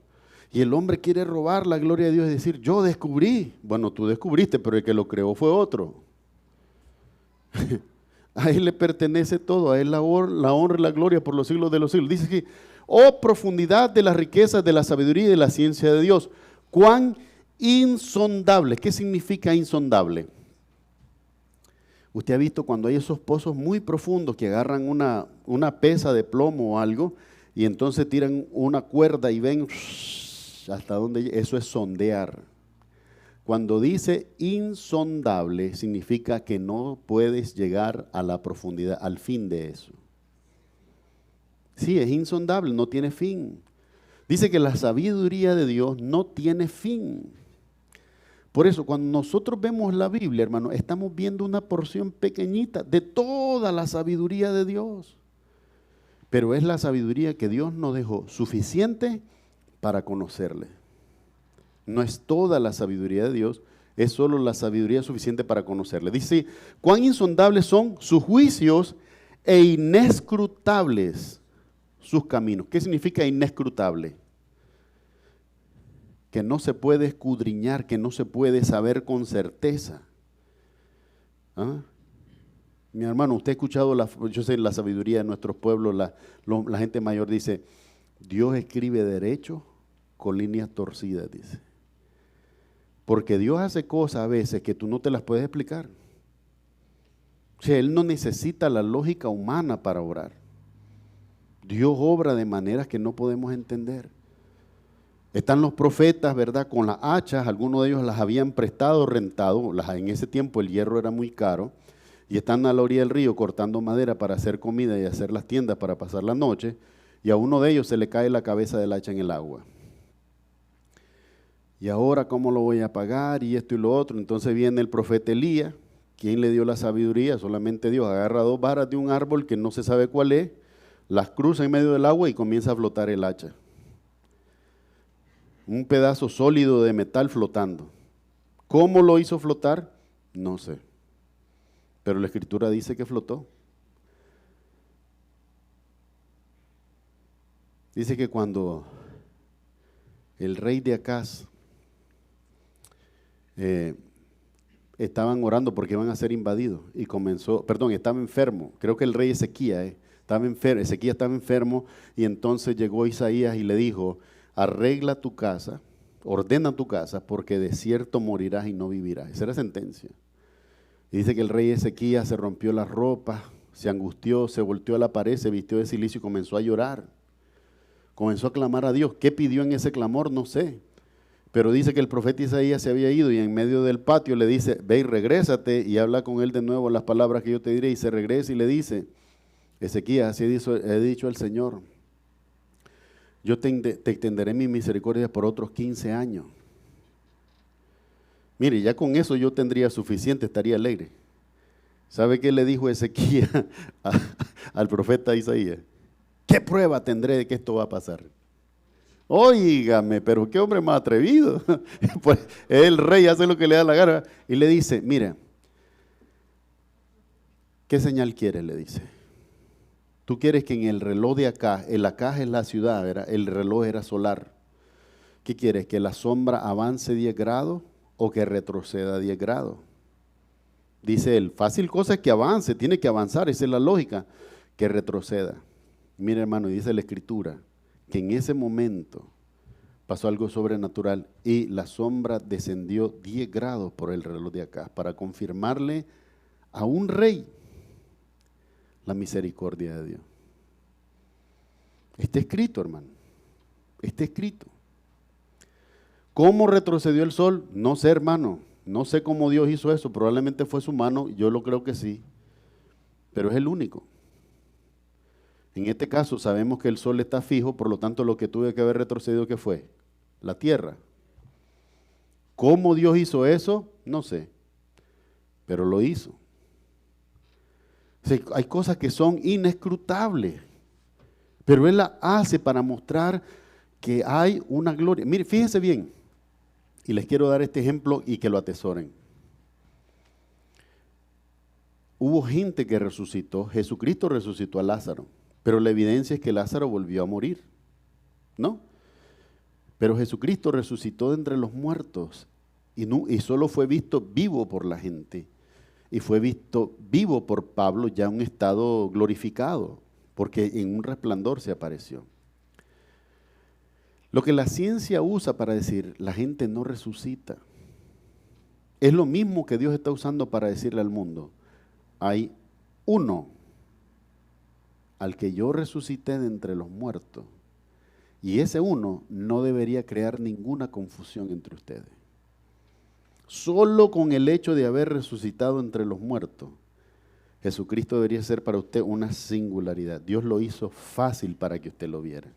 [SPEAKER 2] Y el hombre quiere robar la gloria de Dios y decir, yo descubrí. Bueno, tú descubriste, pero el que lo creó fue otro. A Él le pertenece todo, a Él la honra y la gloria por los siglos de los siglos. Dice aquí, oh profundidad de las riquezas, de la sabiduría y de la ciencia de Dios. Cuán insondable. ¿Qué significa insondable? Usted ha visto cuando hay esos pozos muy profundos que agarran una pesa de plomo o algo y entonces tiran una cuerda y ven hasta dónde. Eso es sondear. Cuando dice insondable, significa que no puedes llegar a la profundidad, al fin de eso. Sí, es insondable, no tiene fin. Dice que la sabiduría de Dios no tiene fin. Por eso, cuando nosotros vemos la Biblia, hermano, estamos viendo una porción pequeñita de toda la sabiduría de Dios. Pero es la sabiduría que Dios nos dejó suficiente para conocerle. No es toda la sabiduría de Dios, es solo la sabiduría suficiente para conocerle. Dice, cuán insondables son sus juicios e inescrutables sus caminos. ¿Qué significa inescrutable? Que no se puede escudriñar, que no se puede saber con certeza. ¿Ah? Mi hermano, usted ha escuchado, yo sé, la sabiduría de nuestros pueblos, la gente mayor dice, Dios escribe derecho con líneas torcidas, dice. Porque Dios hace cosas a veces que tú no te las puedes explicar. O sea, Él no necesita la lógica humana para obrar. Dios obra de maneras que no podemos entender. Están los profetas, ¿verdad? Con las hachas, algunos de ellos las habían prestado, rentado. En ese tiempo el hierro era muy caro. Y están a la orilla del río cortando madera para hacer comida y hacer las tiendas para pasar la noche. Y a uno de ellos se le cae la cabeza del hacha en el agua. Y ahora, ¿cómo lo voy a pagar? Y esto y lo otro. Entonces viene el profeta Elías. ¿Quién le dio la sabiduría? Solamente Dios. Agarra 2 varas de un árbol que no se sabe cuál es, las cruza en medio del agua y comienza a flotar el hacha. Un pedazo sólido de metal flotando. ¿Cómo lo hizo flotar? No sé. Pero la Escritura dice que flotó. Dice que cuando el rey de Acaz estaban orando porque iban a ser invadidos y estaba enfermo, creo que el rey Ezequías estaba enfermo y entonces llegó Isaías y le dijo, arregla tu casa, ordena tu casa porque de cierto morirás y no vivirás. Esa era sentencia. Y dice que el rey Ezequías se rompió las ropas, se angustió, se volteó a la pared, se vistió de cilicio y comenzó a llorar. Comenzó a clamar a Dios. ¿Qué pidió en ese clamor? No sé. Pero dice que el profeta Isaías se había ido y en medio del patio le dice, ve y regrésate y habla con él de nuevo las palabras que yo te diré. Y se regresa y le dice, Ezequías, así he dicho al Señor, yo te extenderé mi misericordia por otros 15 años. Mire, ya con eso yo tendría suficiente, estaría alegre. ¿Sabe qué le dijo Ezequías al profeta Isaías? ¿Qué prueba tendré de que esto va a pasar? Óigame, pero qué hombre más atrevido. Pues el rey hace lo que le da la gana y le dice, mira, ¿qué señal quieres? Le dice. Tú quieres que en el reloj de acá, el acá es la ciudad, ¿verdad? El reloj era solar. ¿Qué quieres? ¿Que la sombra avance 10 grados o que retroceda 10 grados? Dice él, fácil cosa es que avance, tiene que avanzar, esa es la lógica, que retroceda. Mira hermano, dice la Escritura, que en ese momento pasó algo sobrenatural y la sombra descendió 10 grados por el reloj de acá para confirmarle a un rey la misericordia de Dios. Está escrito, hermano, está escrito. ¿Cómo retrocedió el sol? No sé, hermano, no sé cómo Dios hizo eso, probablemente fue su mano, yo lo creo que sí, pero es el único. En este caso sabemos que el sol está fijo, por lo tanto lo que tuve que haber retrocedido, ¿qué fue? La tierra. ¿Cómo Dios hizo eso? No sé, pero lo hizo. O sea, hay cosas que son inescrutables, pero Él la hace para mostrar que hay una gloria. Mire, fíjense bien, y les quiero dar este ejemplo y que lo atesoren. Hubo gente que resucitó, Jesucristo resucitó a Lázaro, pero la evidencia es que Lázaro volvió a morir, ¿no? Pero Jesucristo resucitó de entre los muertos y solo fue visto vivo por la gente. Y fue visto vivo por Pablo ya en un estado glorificado, porque en un resplandor se apareció. Lo que la ciencia usa para decir, la gente no resucita, es lo mismo que Dios está usando para decirle al mundo, hay uno al que yo resucité de entre los muertos, y ese uno no debería crear ninguna confusión entre ustedes. Solo con el hecho de haber resucitado entre los muertos, Jesucristo debería ser para usted una singularidad. Dios lo hizo fácil para que usted lo viera.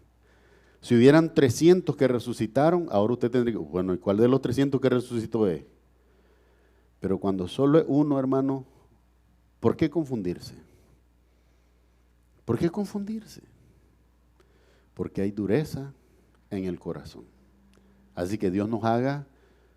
[SPEAKER 2] Si hubieran 300 que resucitaron, ahora usted tendría que, bueno, ¿y cuál de los 300 que resucitó es? Pero cuando solo es uno, hermano, ¿por qué confundirse? ¿Por qué confundirse? Porque hay dureza en el corazón. Así que Dios nos haga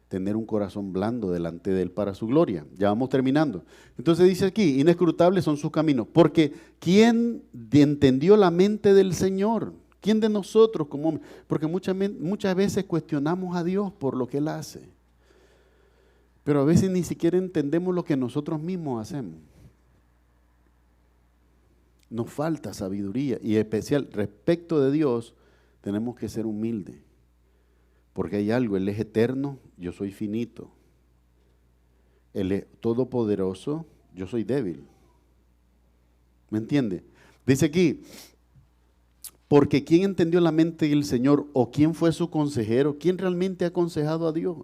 [SPEAKER 2] tener un corazón blando delante de Él para su gloria. Ya vamos terminando. Entonces dice aquí, inescrutables son sus caminos, porque ¿quién entendió la mente del Señor? ¿Quién de nosotros como hombres? Porque muchas veces cuestionamos a Dios por lo que Él hace, pero a veces ni siquiera entendemos lo que nosotros mismos hacemos. Nos falta sabiduría y en especial respecto de Dios tenemos que ser humildes. Porque hay algo, Él es eterno, yo soy finito. Él es todopoderoso, yo soy débil. ¿Me entiende? Dice aquí, porque ¿quién entendió la mente del Señor o quién fue su consejero? ¿Quién realmente ha aconsejado a Dios?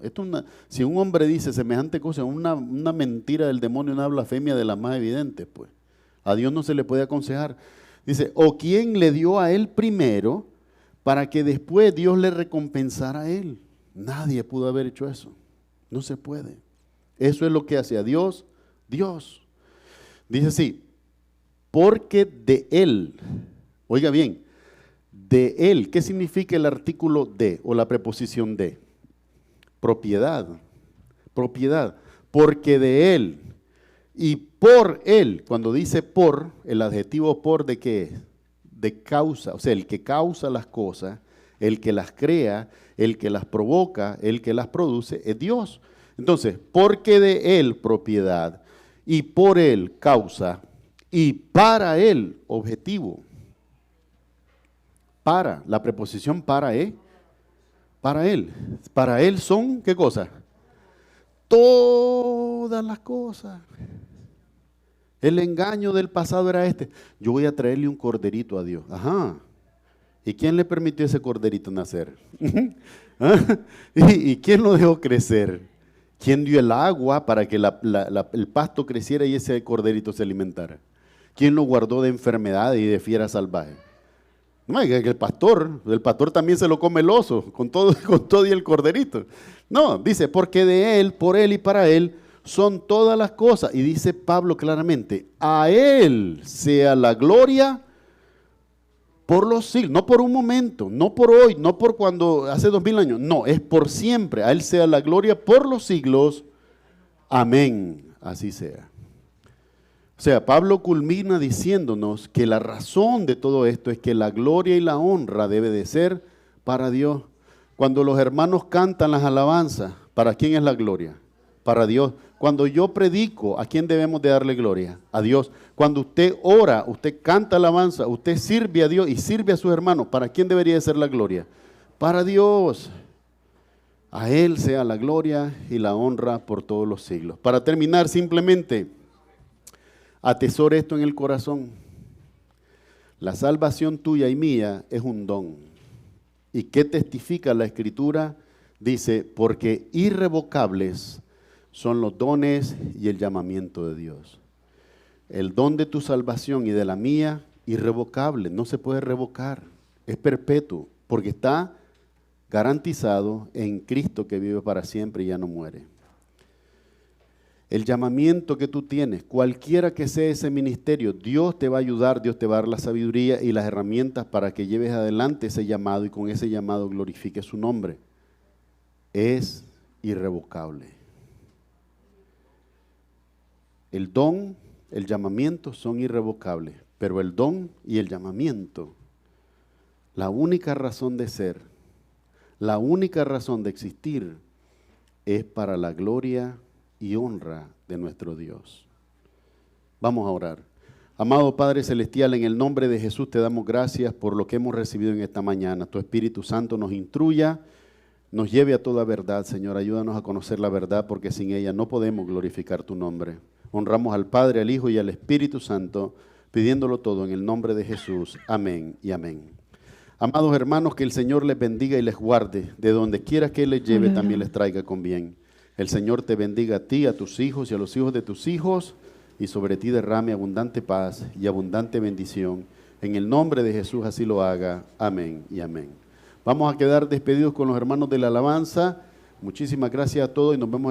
[SPEAKER 2] Si un hombre dice semejante cosa, una mentira del demonio, una blasfemia de las más evidentes, pues. A Dios no se le puede aconsejar. Dice, o quién le dio a Él primero para que después Dios le recompensara a Él. Nadie pudo haber hecho eso. No se puede. Eso es lo que hace a Dios, Dios. Dice así, porque de Él, oiga bien, de Él, ¿qué significa el artículo de o la preposición de? Propiedad, propiedad, porque de Él y por Él, cuando dice por, el adjetivo por, ¿de qué es? De causa, o sea, el que causa las cosas, el que las crea, el que las provoca, el que las produce, es Dios. Entonces, porque de Él propiedad, y por Él causa, y para Él objetivo. Para, la preposición para es, para Él. Para Él son, ¿qué cosa? Todas las cosas. El engaño del pasado era este. Yo voy a traerle un corderito a Dios. Ajá. ¿Y quién le permitió ese corderito nacer? ¿Ah? ¿Y quién lo dejó crecer? ¿Quién dio el agua para que el pasto creciera y ese corderito se alimentara? ¿Quién lo guardó de enfermedades y de fieras salvajes? No, el pastor también se lo come el oso, con todo y el corderito. No, dice, porque de Él, por Él y para Él son todas las cosas. Y dice Pablo claramente, a Él sea la gloria por los siglos, no por un momento, no por hoy, no por cuando hace 2000 años, no, es por siempre. A Él sea la gloria por los siglos. Amén. Así sea. O sea, Pablo culmina diciéndonos que la razón de todo esto es que la gloria y la honra debe de ser para Dios. Cuando los hermanos cantan las alabanzas, ¿para quién es la gloria? Para Dios. Cuando yo predico, ¿a quién debemos de darle gloria? A Dios. Cuando usted ora, usted canta alabanza, usted sirve a Dios y sirve a sus hermanos, ¿para quién debería de ser la gloria? Para Dios. A Él sea la gloria y la honra por todos los siglos. Para terminar, simplemente, atesore esto en el corazón. La salvación tuya y mía es un don. ¿Y qué testifica la Escritura? Dice, porque irrevocables son los dones y el llamamiento de Dios. El don de tu salvación y de la mía, irrevocable, no se puede revocar, es perpetuo, porque está garantizado en Cristo que vive para siempre y ya no muere. El llamamiento que tú tienes, cualquiera que sea ese ministerio, Dios te va a ayudar, Dios te va a dar la sabiduría y las herramientas para que lleves adelante ese llamado y con ese llamado glorifique su nombre. Es irrevocable. El don, el llamamiento son irrevocables, pero el don y el llamamiento, la única razón de ser, la única razón de existir es para la gloria y honra de nuestro Dios. Vamos a orar. Amado Padre Celestial, en el nombre de Jesús te damos gracias por lo que hemos recibido en esta mañana. Tu Espíritu Santo nos instruya, nos lleve a toda verdad, Señor. Ayúdanos a conocer la verdad porque sin ella no podemos glorificar tu nombre. Honramos al Padre, al Hijo y al Espíritu Santo, pidiéndolo todo en el nombre de Jesús. Amén y amén. Amados hermanos, que el Señor les bendiga y les guarde. De donde quiera que les lleve, también les traiga con bien. El Señor te bendiga a ti, a tus hijos y a los hijos de tus hijos, y sobre ti derrame abundante paz y abundante bendición. En el nombre de Jesús así lo haga. Amén y amén. Vamos a quedar despedidos con los hermanos de la alabanza. Muchísimas gracias a todos y nos vemos el